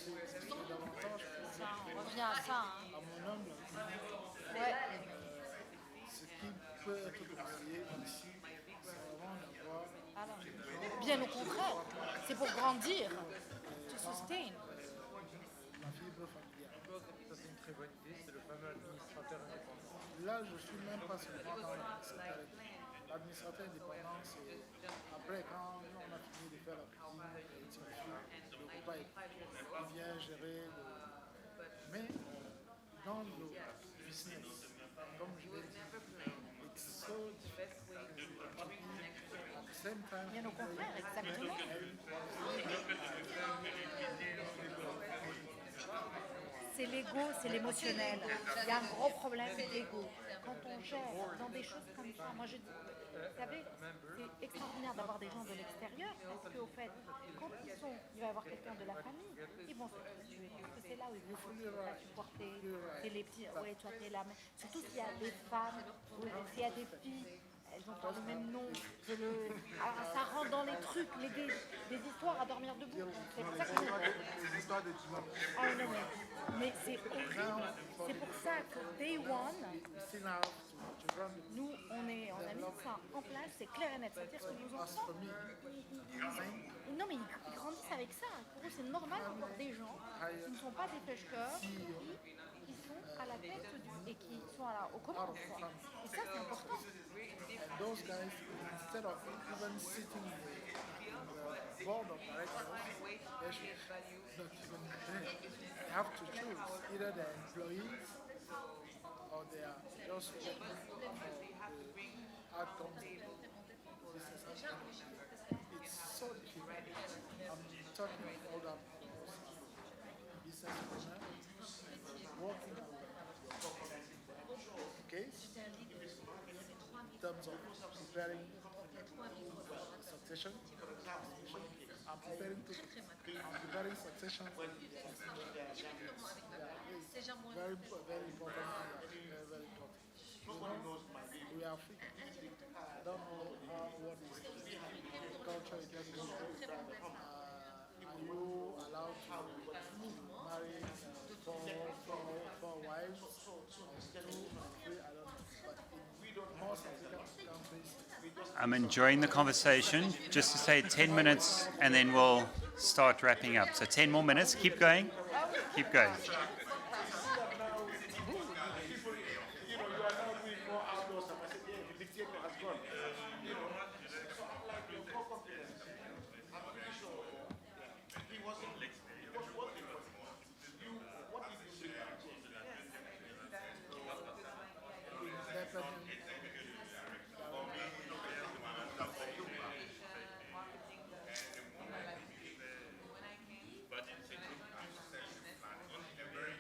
C'est davantage On revient à ça. Hein. à mon humble avis, Ouais. ce qui peut être conseillé ici, c'est vraiment d'avoir Alors, bien au contraire, c'est pour grandir, to sustain. la fibre familiale. ça c'est une très bonne idée, c'est le fameux administrateur indépendant. Là, je ne suis même pas seulement dans l'administrateur. L'administrateur indépendant, c'est après, quand on a fini de faire la cuisine, le repas il vient gérer mais dans le business, comme je l'ai dit, it's so difficult. At the same time, Bien au contraire, exactement. C'est l'ego, c'est l'émotionnel. Il y a un gros problème d'ego. Quand on gère dans des choses comme ça, moi je dis, vous savez, c'est extraordinaire d'avoir des gens de l'extérieur parce qu'au fait, quand il va y avoir quelqu'un de la famille, ils vont se situer parce que c'est là où il faut supporter. C'est les petits, ouais, toi t'es là. Mais surtout s'il y a des femmes, ou s'il y a des filles. Elles ont pas le même nom. Ça rentre dans les trucs, des histoires à dormir debout. C'est pour ça que les histoires de dimanche. ah non, mais c'est horrible. C'est pour ça que Day One, Still have to run the nous, on a mis ça en place, c'est clair et net. C'est-à-dire que nos enfants, non mais ils grandissent avec ça. Pour eux, c'est normal d'avoir des gens qui ne sont pas des pêcheurs, qui sont à la tête et qui sont aux commandes. Quoi. Et ça, c'est important. And those guys, instead of even sitting in the board of directors, they should not even there. They have to choose either the employees or they are just working for the outcomes of the business outcomes. It's so difficult. I'm talking all that because I'm a business owner, working on case in terms of preparing succession. I'm preparing succession. Very, very important. Very important. You know, we are African. I don't know what is the culture in that country. Are you allowed to marry four wives? Two, three, I don't know. But in most African countries, I'm enjoying the conversation. Just to say 10 minutes and then we'll start wrapping up. So 10 more minutes. Keep going. Keep going. You know, you are now doing more outdoor stuff. I said, yeah, the dictator has gone. You know, so I'm like, you're more confident. I'm pretty sure he was working for you. What did you bring to the change? But in succession plan, not every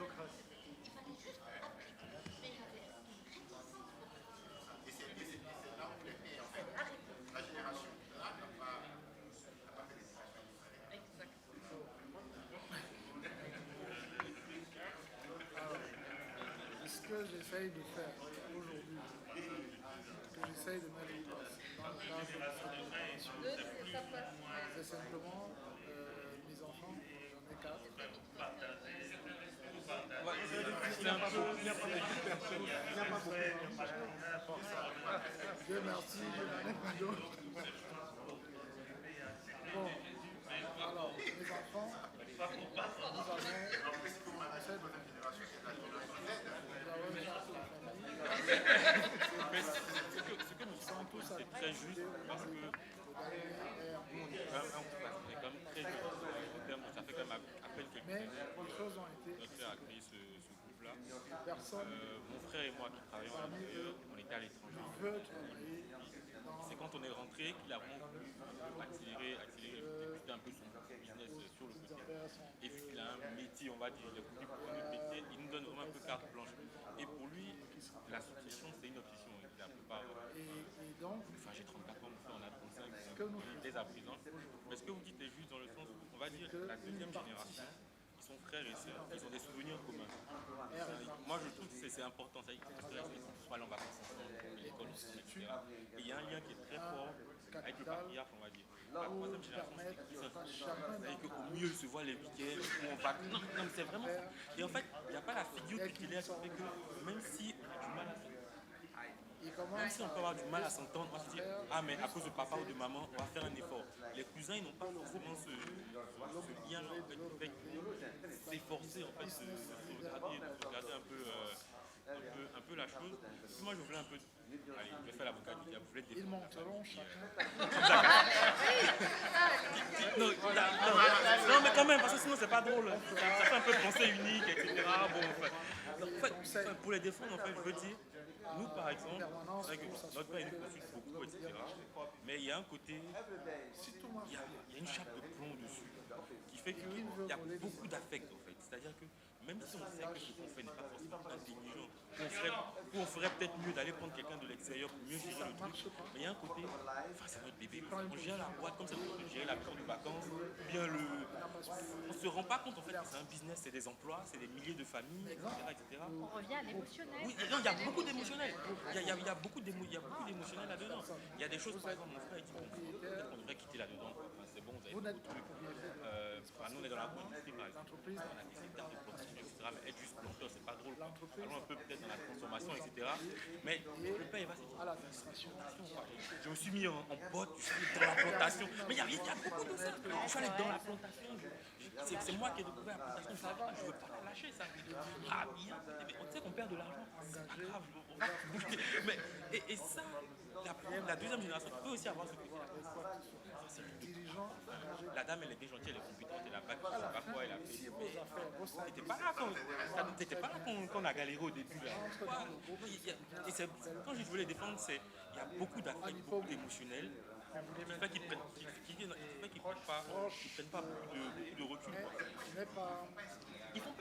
méritocratie. Ce que j'essaye de faire aujourd'hui, ce que j'essaye de mettre en place dans le cadre de cette préparation, c'est simplement mes enfants, j'en ai 4. Dieu merci, je n'en ai pas d'autres. Bon, alors, mes enfants, nous avons une carte de famille. Ils sont tous c'est très juste parce que nous, on est quand même très jeunes. Ça fait quand même à peine quelques mais années les choses ont été que notre frère a créé ce groupe-là. personne Mon frère et moi qui travaillons à l'intérieur, on était à l'étranger. veut travailler C'est quand on est rentré qu'il a vraiment voulu accélérer, booster un peu son business sur le côté. Et vu qu'il a un métier, on va dire, il a voulu prendre le métier, il nous donne vraiment un peu carte blanche. Et pour lui, la succession, c'est une obsession. La plupart, et donc enfin, j'ai 34 ans, mon frère en a 35, que nous dès à présent. Mais ce que vous dites est juste dans le sens où, on va dire, la deuxième génération, ils sont frères et sœurs, ils ont des souvenirs communs. Moi, je trouve que c'est important, ça, soit là en vacances ensemble, l'école, etc. Et il y a un lien qui est très fort avec le patriarche, on va dire. La troisième génération, c'est les cousins. C'est-à-dire qu'au mieux, ils se voient les week-ends, où on va. Non, mais c'est vraiment ça. Et en fait, il n'y a pas la figure tutélaire qui fait que, même si on a du mal à même si on peut avoir du mal à s'entendre, on va se dire ah mais à cause de papa ou de maman, on va faire un effort. Les cousins ils n'ont pas forcément ce lien en fait, qui fait s'efforcer en fait, de regarder un peu la chose. Puis moi je voulais un peu. Allez, je vais faire l'avocat du diable, je voulais ils monteront chacun. Non mais quand même, parce que sinon c'est pas drôle. Ça fait un peu pensée unique, etc. Bon, en fait, pour les défendre, en fait, je veux dire. Nous, par exemple, c'est vrai que notre père nous consulte beaucoup, etc. Mais il y a un côté, il y a une chape de plomb dessus, qui fait qu'il y a beaucoup d'affect, en fait. C'est-à-dire que même si on sait que ce qu'on fait n'est pas forcément intelligent, on ferait peut-être mieux d'aller prendre quelqu'un de l'extérieur pour mieux gérer le truc. Mais il y a un côté, enfin c'est notre bébé, on gère la boîte comme ça, on peut gérer la période de vacances, bien on se rend pas compte en fait que c'est un business, c'est des emplois, c'est des milliers de familles, etc. On revient à l'émotionnel. Oui, non, il y a beaucoup d'émotionnel. Il y a beaucoup d'émotionnel là-dedans. Il y a des choses, par exemple, mon frère il dit bon, peut-être qu'on devrait quitter là-dedans. Enfin, c'est bon, vous avez beaucoup de trucs. Nous, on est dans la industrie, par exemple. On a des hectares de production, etc. Mais être juste planteur, c'est pas drôle. Allons un peu peut-être dans la transformation, etc. Mais le père, il va se dire je me suis mis en botte, je suis dans la plantation. Mais il y a beaucoup de ça. Je suis allé dans la plantation. C'est moi qui ai découvert la plantation. Je ne veux pas la lâcher, ça. Ah, bien. On sait qu'on perd de l'argent. C'est pas grave. On va bouger. Mais, et ça, la deuxième génération peut aussi avoir ce côté-là. La dame, elle est bien gentille, elle est compétente, elle a pas je sais pas quoi, elle a fait. Mais t'étais pas là quand on a galéré au début. Là. Et quand je voulais les défendre, il y a beaucoup d'affect, beaucoup d'émotionnel. Qui fait qu'ils prennent pas beaucoup de recul. Ils font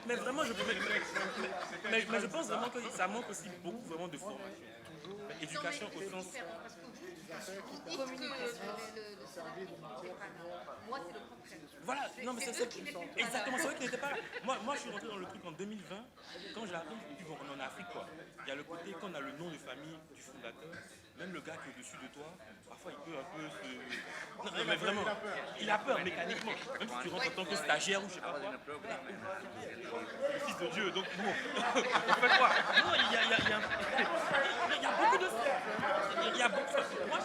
mais vraiment, je pense vraiment que ça manque aussi beaucoup vraiment de formation. Éducation au sens. Moi, c'est le contraire. Voilà, non mais c'est exactement, c'est vrai qu'il n'était pas là. Moi je suis rentré dans le truc en 2020, quand je l'apprends, on est en Afrique quoi. Il y a le côté, quand on a le nom de famille du fondateur, même le gars qui est au-dessus de toi, parfois il peut un peu se... Non mais vraiment, il a peur mécaniquement. Même si tu rentres en tant que stagiaire ou je sais pas quoi. Le fils de Dieu, donc bon, on fait quoi? Non, il y a beaucoup de ça. Moi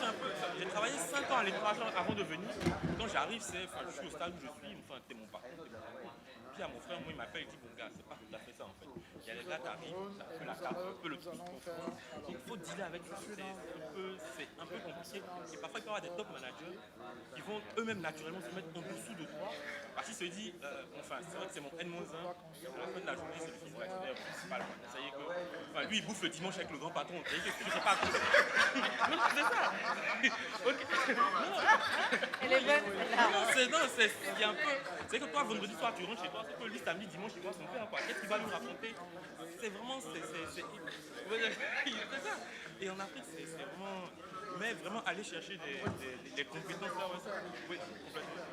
j'ai travaillé 5 ans à l'étranger avant de venir. Quand j'arrive, je suis au stade où je suis, enfin, t'es mon parcours. Puis à mon frère, moi, il m'appelle, il dit bon gars, c'est pas tout à fait ça en fait. Il y a les gars qui arrivent, ça fait la carte, un peu le truc qu'on fait. Donc il faut dealer avec ça. C'est un peu compliqué. Et parfois, il peut y avoir des top managers qui vont eux-mêmes naturellement se mettre en dessous de toi. Parce qu'il se dit, enfin, c'est vrai que c'est mon N-1, à la fin de la journée, c'est le fils de l'actionnaire principal. Ça y est que, enfin, lui, il bouffe le dimanche avec le grand patron. Ça y est que je sais pas. Non, c'est ça. Ok. Non. Elle est bonne, celle-là. Il y a un peu. C'est que toi, vendredi soir, tu rentres chez toi, c'est que lui, samedi, dimanche, il voit son père, quoi. Qu'est-ce qu'il va nous raconter? C'est vraiment. C'est ça. Et en Afrique, c'est vraiment. Mais vraiment aller chercher des compétences là, ouais, ça. Oui, complètement.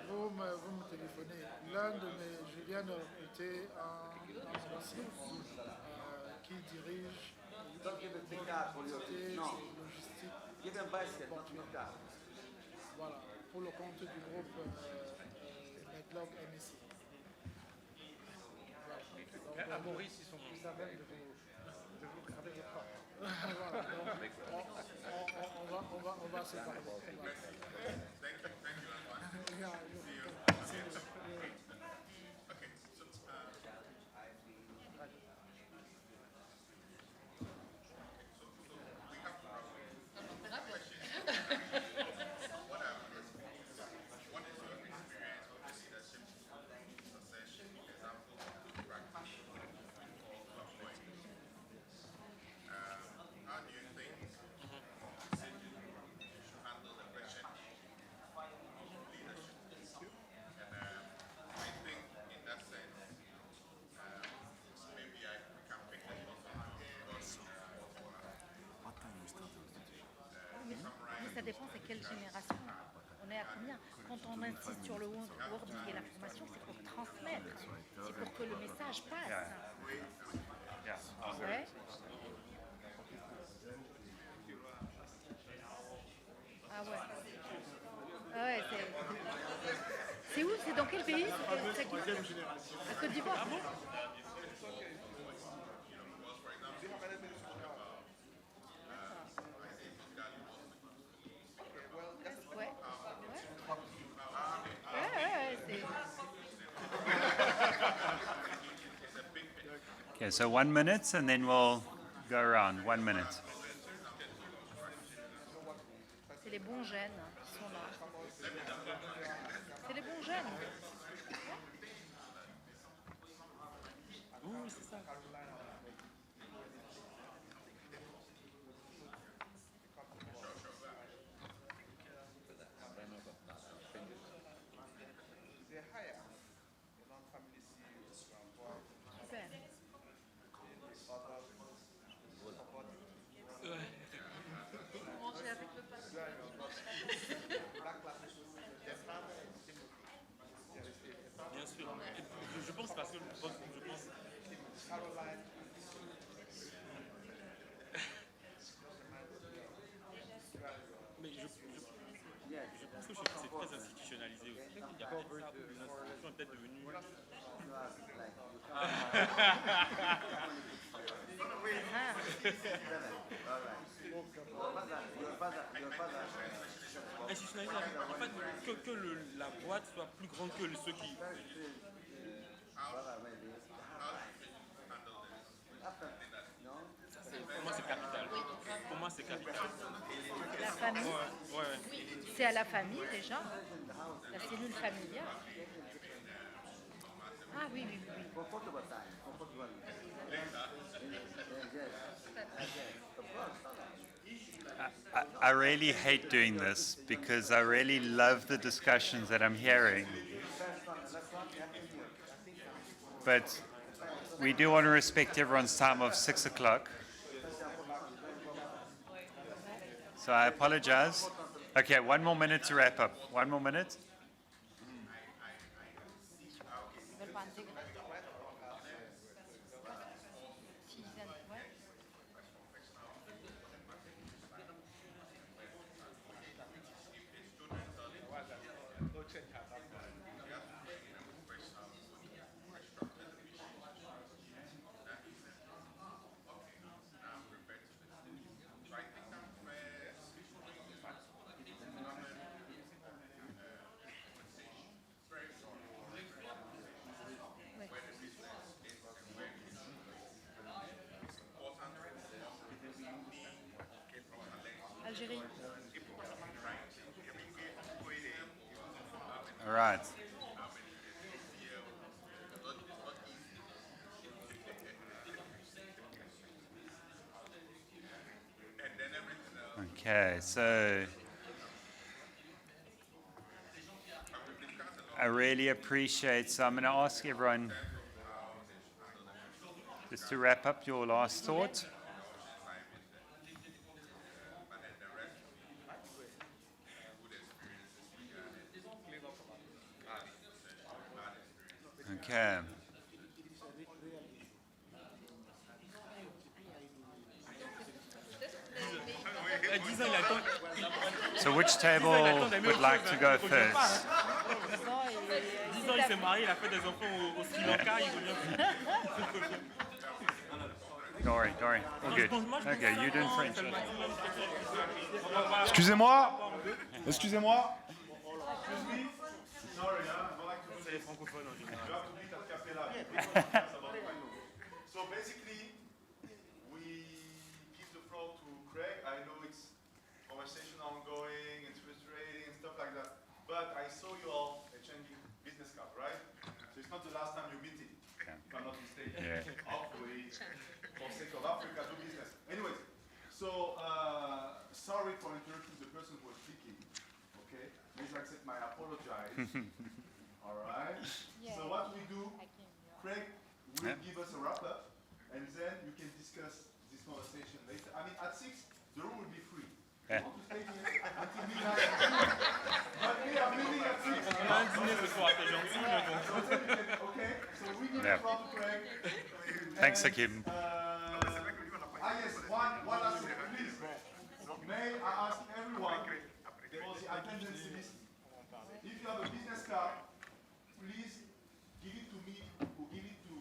Vous me téléphonez. Je viens de recruter un ambassadeur qui dirige l'activité logistique portuaire. Voilà, pour le compte du groupe Medlog MSI. Voilà. À Maurice, ils sont plus à même de vous regarder les portes. Voilà, donc on va se parler. Mais ça dépend, c'est quelle génération. On est à combien? Quand on insiste sur le wording et la formation, c'est pour transmettre. C'est pour que le message passe. Ouais. Ah ouais. Ah ouais, c'est où? C'est dans quel pays? À Côte d'Ivoire. Ah bon? Okay, so 1 minute and then we'll go around. 1 minute. C'est les bons gènes qui sont là. C'est les bons gènes. Oui, c'est ça. Bien sûr. Je pense parce que je pense. Mais je pense que c'est très institutionnalisé aussi. Il y a peut-être ça, l'institution est peut-être devenue. Institutionnalisé, en fait, que la boîte soit plus grande que ceux qui. Pour moi, c'est capital. Pour moi, c'est capital. La famille, Ouais. c'est à la famille déjà, la cellule familiale. Ah oui, oui, oui. I really hate doing this because I really love the discussions that I'm hearing. But we do want to respect everyone's time of 6 o'clock. So I apologize. Okay, 1 more minute to wrap up. 1 more minute. Ils veulent pas intégrer. Ouais. Algérie. All right. Okay, so I really appreciate. So I'm going to ask everyone just to wrap up your last thought. Okay. 10 ans, il attend. So which table would like to go first? 10 ans, il s'est marié, il a fait des enfants au Sri Lanka, il revient plus. Dory, all good. Okay, you doing French. Excusez-moi. Excusez-moi. Sorry, C'est les francophones en général. you have to meet at Capella. So basically, we give the floor to Craig. I know it's conversation ongoing, it's frustrating and stuff like that. But I saw you all exchanging business cards, right? So it's not the last time you're meeting, if I'm not mistaken. Yeah. Hopefully, for sake of Africa, do business. Anyways, so sorry for interrupting the person who was speaking. Okay, please accept my apologize. All right. So what we do, Craig will give us a wrap up, and then you can discuss this conversation later. I mean, at 6, the room will be free. Yeah. You want to stay here until midnight? But we are meeting at 6. On a un dîner ce soir, t'es gentil, mais bon. Okay, so we give Yeah. the floor to Craig. Thanks, Hakim. Yes, one last thing, please. May I ask everyone for the attendance list? If you have a business card, please give it to me or give it to,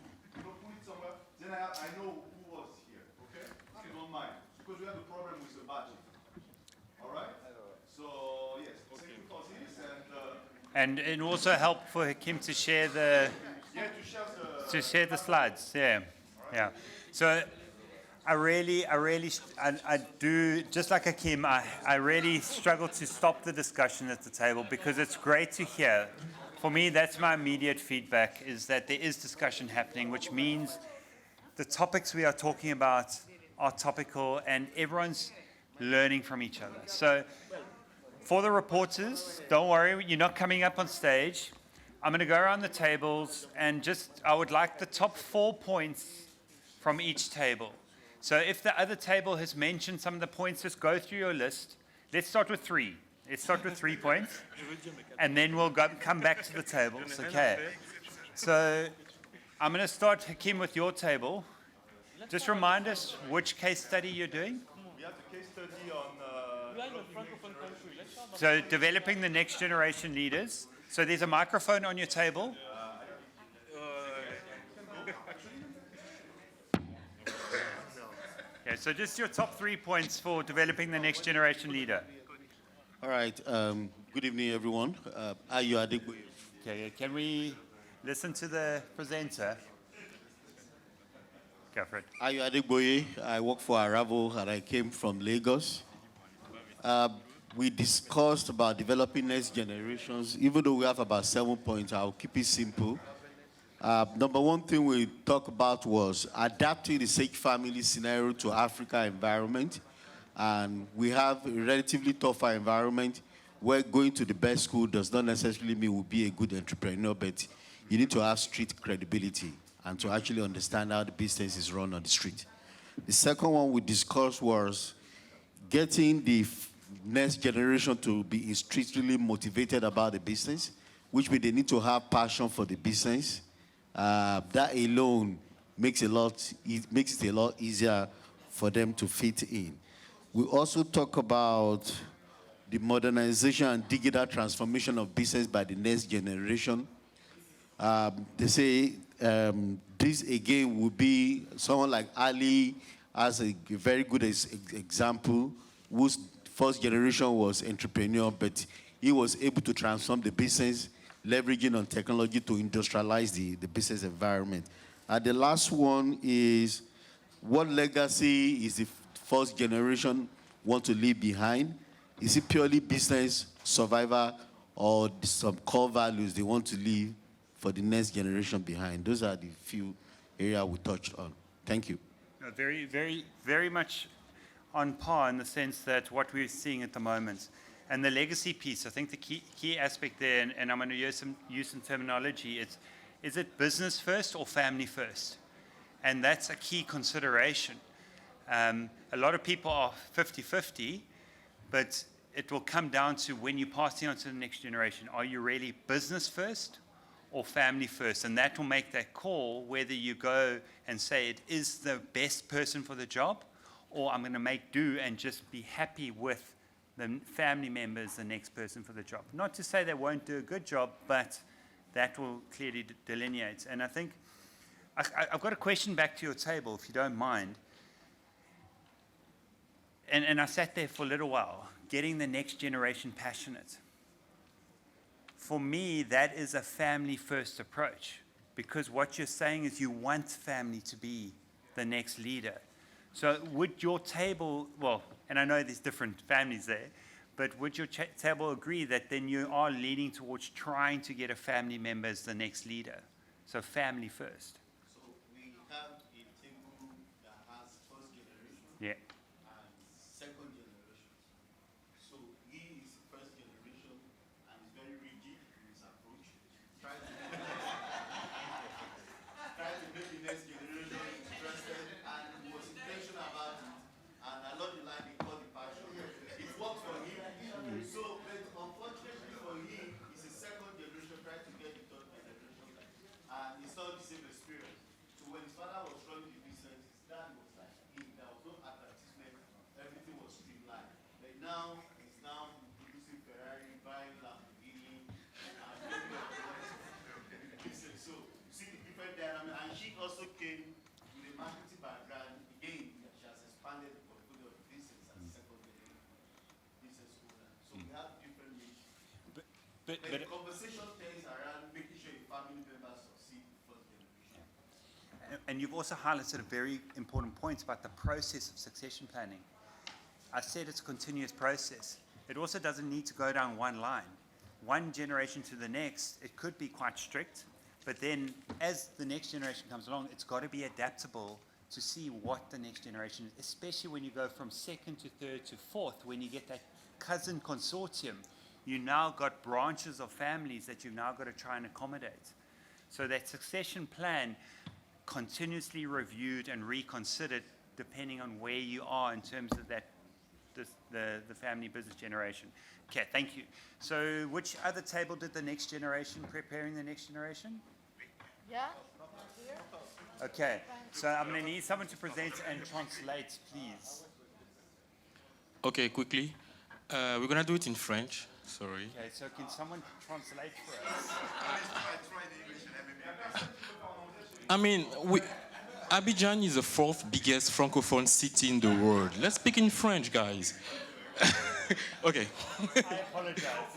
put it somewhere. Then I know who was here, okay? If you don't mind. Because we have a problem with the budget. All right? So, yes, thank you for this. And it also help for Hakim to share the To share the slides. Yeah. So I do, just like Hakim, I really struggle to stop the discussion at the table because it's great to hear. For me, that's my immediate feedback, is that there is discussion happening, which means the topics we are talking about are topical and everyone's learning from each other. So for the reporters, don't worry, you're not coming up on stage. I'm going to go around the tables and I would like the top 4 points from each table. So if the other table has mentioned some of the points, just go through your list. Let's start with 3. Let's start with 3 points, and then we'll come back to the tables. Okay. So I'm going to start, Hakim, with your table. Just remind us which case study you're doing. We have a case study on So developing the next generation leaders. So there's a microphone on your table. Okay, so just your top 3 points for developing the next generation leader. All right. Good evening, everyone. Ayo Adegboye. Okay, can we listen to the presenter? Go for it. Ayo Adegboye. I work for Aravo and I came from Lagos. We discussed about developing next generations. Even though we have about 7 points, I'll keep it simple. Number one thing we talked about was adapting the Sage family scenario to Africa environment. And we have a relatively tougher environment where going to the best school does not necessarily mean we'll be a good entrepreneur, but you need to have street credibility and to actually understand how the business is run on the street. The second one we discussed was getting the next generation to be extremely motivated about the business, which means they need to have passion for the business. That alone makes it a lot easier for them to fit in. We also talk about the modernization and digital transformation of business by the next generation. They say this again would be someone like Ali as a very good example, whose first generation was entrepreneur, but he was able to transform the business, leveraging on technology to industrialize the business environment. The last one is what legacy is the first generation want to leave behind? Is it purely business, survival, or some core values they want to leave for the next generation behind? Those are the few areas we touched on. Thank you. Very, very, very much on par in the sense that what we're seeing at the moment. And the legacy piece, I think the key aspect there, and I'm going to use some terminology, is it business first or family first? And that's a key consideration. A lot of people are 50-50, but it will come down to when you pass it on to the next generation. Are you really business first or family first? And that will make that call whether you go and say it is the best person for the job, or I'm going to make do and just be happy with the family member is the next person for the job. Not to say they won't do a good job, but that will clearly delineate. And I think I've got a question back to your table, if you don't mind. And I sat there for a little while, getting the next generation passionate. For me, that is a family-first approach, because what you're saying is you want family to be the next leader. So would your table, well, and I know there's different families there, but would your table agree that then you are leaning towards trying to get a family member as the next leader? So family first. So we have a table that has first generation Yeah. and second generation. So he is first generation and is very rigid in his approach. Try to make the next generation interested, and he was intentional about it. And I love the line he called the passion. It worked for him. So, but unfortunately for him, it's a second generation trying to get the third generation. And it's not the same experience. So when his father was running the business, his dad was like, there was no advertisement, everything was streamlined. But now, he's now producing Ferrari, buying Lamborghini, and doing all the rest of the business. So, you see the different dynamic. And she also came with a marketing background. Again, she has expanded the portfolio of business as a second generation business owner. So we have different niches. But the conversation turns around making sure your family members succeed first generation. And you've also highlighted a very important point about the process of succession planning. I said it's a continuous process. It also doesn't need to go down one line. One generation to the next, it could be quite strict, but then as the next generation comes along, it's got to be adaptable to see what the next generation is, especially when you go from second to third to fourth, when you get that cousin consortium, you now got branches of families that you've now got to try and accommodate. So that succession plan continuously reviewed and reconsidered depending on where you are in terms of that, the family business generation. Okay, thank you. So which other table did the next generation, preparing the next generation? Yeah. Okay, so I'm going to need someone to present and translate, please. Okay, quickly. We're going to do it in French. Sorry. Okay, so can someone translate for us? I mean, Abidjan is the fourth biggest francophone city in the world. Let's speak in French, guys. Okay. I apologize.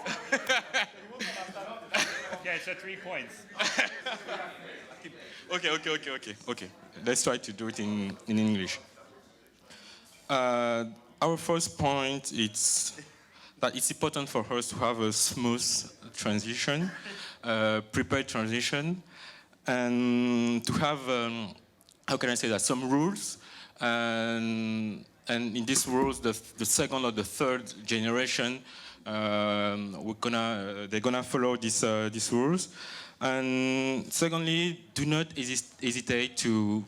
Okay, so 3 points. Okay. Let's try to do it in English. Our first point is that it's important for us to have a smooth transition, prepared transition, and to have, how can I say that, some rules. And in these rules, the second or the third generation, they're gonna follow these rules. And secondly, do not hesitate to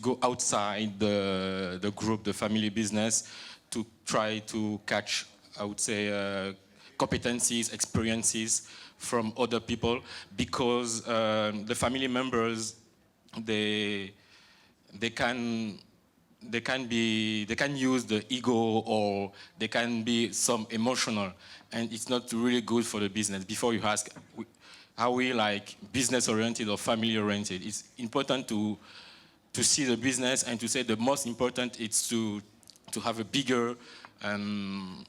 go outside the group, the family business, to try to catch, I would say, competencies, experiences from other people, because the family members, they can use the ego, or they can be some emotional, and it's not really good for the business. Before you ask, are we like business oriented or family oriented? It's important to see the business and to say the most important is to have a bigger, to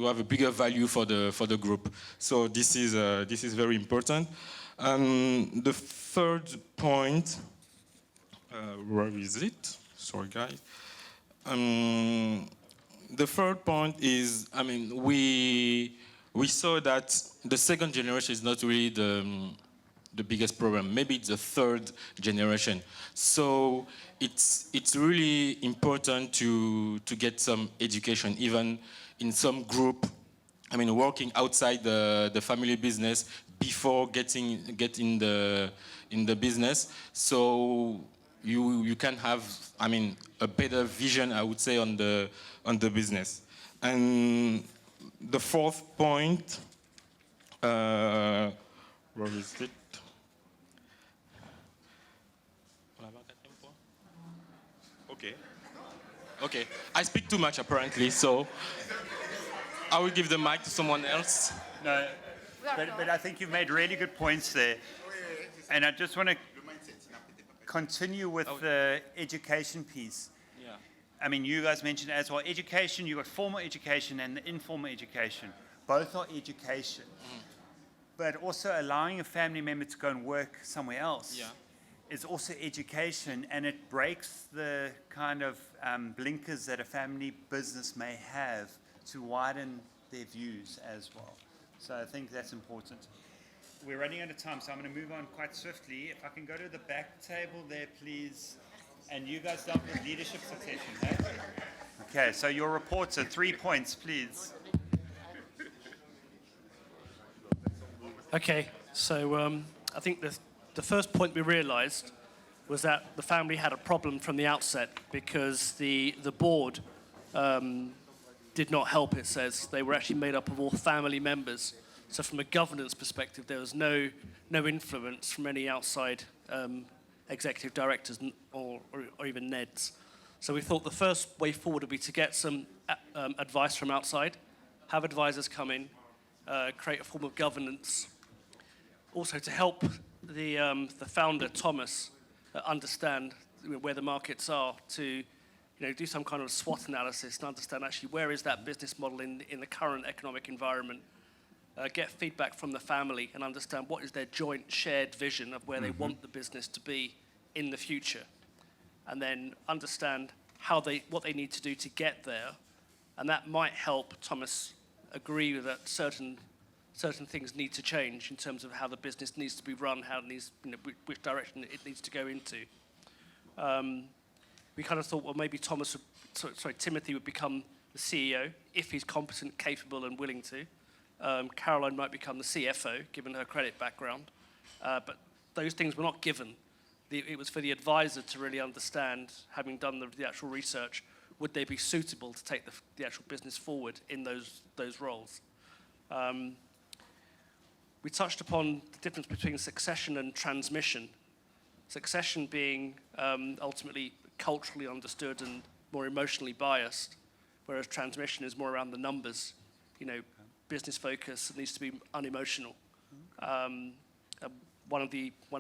have a bigger value for the group. So this is very important. The third point, where is it? Sorry, guys. The third point is, I mean, we saw that the second generation is not really the biggest problem. Maybe it's the third generation. So it's really important to get some education, even in some group. I mean, working outside the family business before getting in the business. So you can have, I mean, a better vision, I would say, on the business. And the fourth point, where is it? Okay. I speak too much apparently, so I will give the mic to someone else. No, but I think you've made really good points there. And I just want to continue with the education piece. Yeah. I mean, you guys mentioned as well, education, you've got formal education and the informal education. Both are education. But also allowing a family member to go and work somewhere else is also education, and it breaks the kind of blinkers that a family business may have to widen their views as well. So I think that's important. We're running out of time, so I'm going to move on quite swiftly. If I can go to the back table there, please. And you guys dealt with leadership succession, hey? Okay, so your reports are 3 points, please. Okay, so I think the first point we realized was that the family had a problem from the outset because the board did not help, it says. They were actually made up of all family members. So from a governance perspective, there was no influence from any outside executive directors or even NEDs. So we thought the first way forward would be to get some advice from outside, have advisors come in, create a form of governance. Also to help the founder, Thomas, understand where the markets are, to do some kind of SWOT analysis and understand actually where is that business model in the current economic environment. Get feedback from the family and understand what is their joint shared vision of where they want the business to be in the future. And then understand what they need to do to get there. And that might help Thomas agree that certain things need to change in terms of how the business needs to be run, how it needs, which direction it needs to go into. We kind of thought, well, maybe Timothy would become the CEO if he's competent, capable, and willing to. Caroline might become the CFO, given her credit background. But those things were not given. It was for the advisor to really understand, having done the actual research, would they be suitable to take the actual business forward in those roles. We touched upon the difference between succession and transmission. Succession being ultimately culturally understood and more emotionally biased, whereas transmission is more around the numbers. Business focus needs to be unemotional. One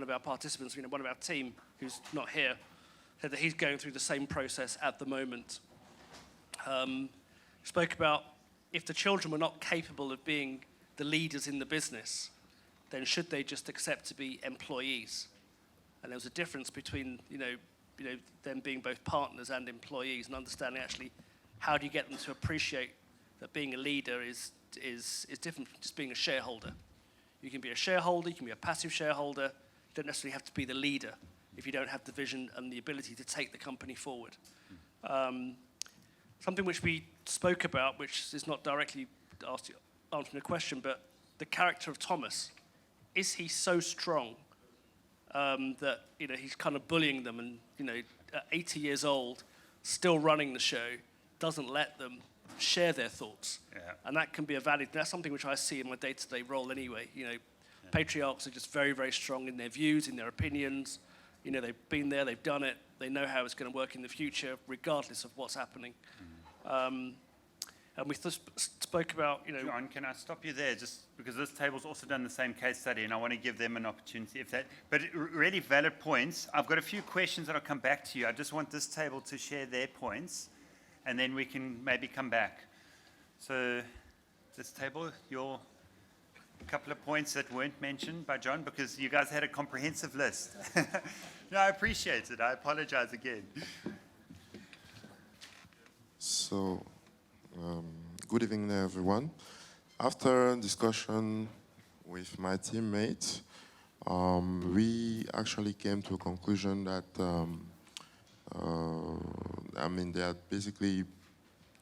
of our participants, one of our team, who's not here, said that he's going through the same process at the moment. Spoke about if the children were not capable of being the leaders in the business, then should they just accept to be employees? And there was a difference between them being both partners and employees, and understanding actually how do you get them to appreciate that being a leader is different from just being a shareholder. You can be a shareholder, you can be a passive shareholder. You don't necessarily have to be the leader if you don't have the vision and the ability to take the company forward. Something which we spoke about, which is not directly answering a question, but the character of Thomas. Is he so strong that he's kind of bullying them and at 80 years old, still running the show, doesn't let them share their thoughts? And that can be that's something which I see in my day-to-day role anyway. Patriarchs are just very, very strong in their views, in their opinions. They've been there, they've done it, they know how it's going to work in the future, regardless of what's happening. And we spoke about, John, can I stop you there? Just because this table's also done the same case study, and I want to give them an opportunity. But really valid points. I've got a few questions that I'll come back to you. I just want this table to share their points, and then we can maybe come back. So this table, your couple of points that weren't mentioned by John, because you guys had a comprehensive list. No, I appreciate it. I apologize again. So, good evening, everyone. After discussion with my teammates, We actually came to a conclusion that, there are basically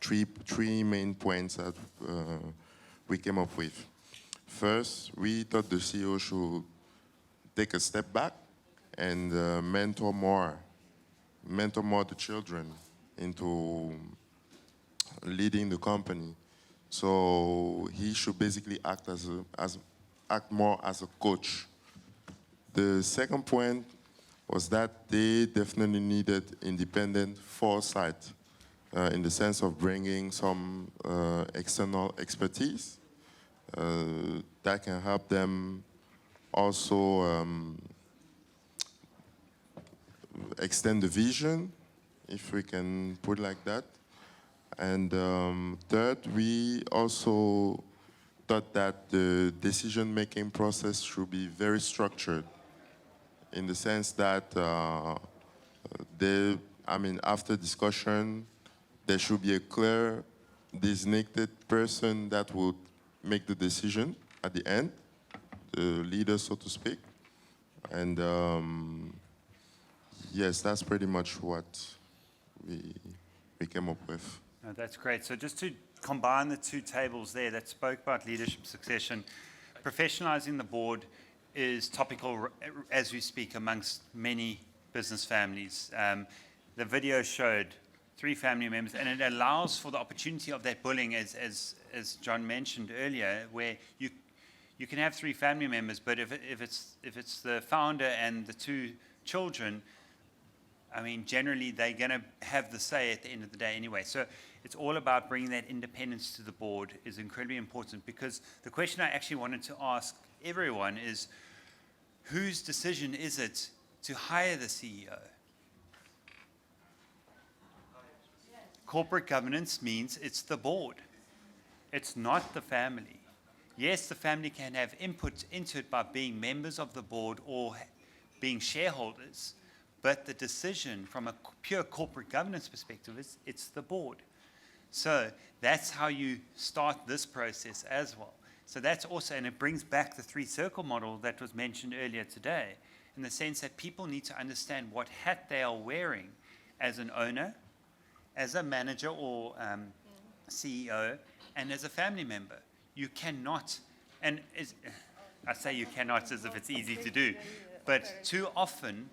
three main points that we came up with. First, we thought the CEO should take a step back and mentor more the children into leading the company. So he should basically act act more as a coach. The second point was that they definitely needed independent foresight in the sense of bringing some external expertise that can help them also extend the vision, if we can put it like that. And third, we also thought that the decision-making process should be very structured in the sense that after discussion, there should be a clear designated person that would make the decision at the end, the leader, so to speak. And yes, that's pretty much what we came up with. No, that's great. So just to combine the two tables there that spoke about leadership succession, professionalizing the board is topical as we speak amongst many business families. The video showed 3 family members, and it allows for the opportunity of that bullying, as John mentioned earlier, where you can have 3 family members, but if it's the founder and the 2 children, I mean, generally they're going to have the say at the end of the day anyway. So it's all about bringing that independence to the board is incredibly important, because the question I actually wanted to ask everyone is, whose decision is it to hire the CEO? Corporate governance means it's the board. It's not the family. Yes, the family can have input into it by being members of the board or being shareholders, but the decision from a pure corporate governance perspective is it's the board. So that's how you start this process as well. So that's also, and it brings back the 3-circle model that was mentioned earlier today, in the sense that people need to understand what hat they are wearing as an owner, as a manager or CEO, and as a family member. You cannot, and I say you cannot as if it's easy to do, but too often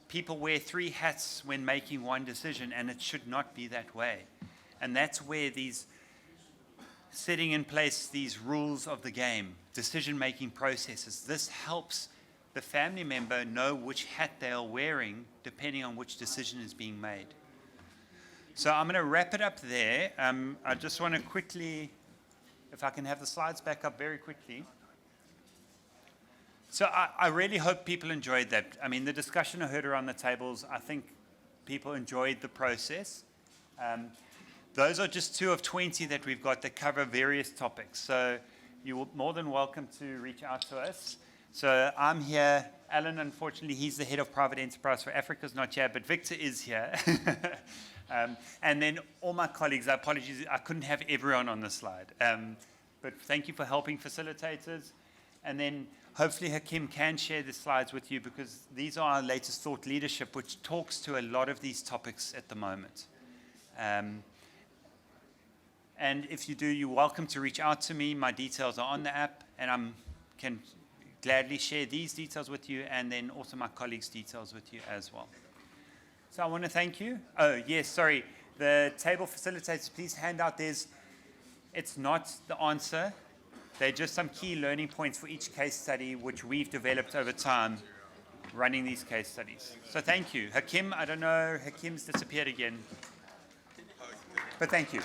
people wear 3 hats when making one decision, and it should not be that way. And that's where these setting in place these rules of the game, decision-making processes, this helps the family member know which hat they are wearing depending on which decision is being made. So I'm going to wrap it up there. I just want to quickly, if I can have the slides back up very quickly. So I really hope people enjoyed that. I mean, the discussion I heard around the tables, I think people enjoyed the process. Those are just 2 of 20 that we've got that cover various topics. So you're more than welcome to reach out to us. So I'm here. Alan, unfortunately, he's the head of private enterprise for Africa, is not here, but Victor is here. And then all my colleagues, apologies, I couldn't have everyone on the slide. But thank you for helping facilitators. And then hopefully Hakim can share the slides with you, because these are our latest thought leadership, which talks to a lot of these topics at the moment. And if you do, you're welcome to reach out to me. My details are on the app, and I can gladly share these details with you, and then also my colleagues' details with you as well. So I want to thank you. Oh, yes, sorry. The table facilitators, please hand out. It's not the answer. They're just some key learning points for each case study, which we've developed over time running these case studies. So thank you. Hakim, I don't know, Hakim's disappeared again. But thank you.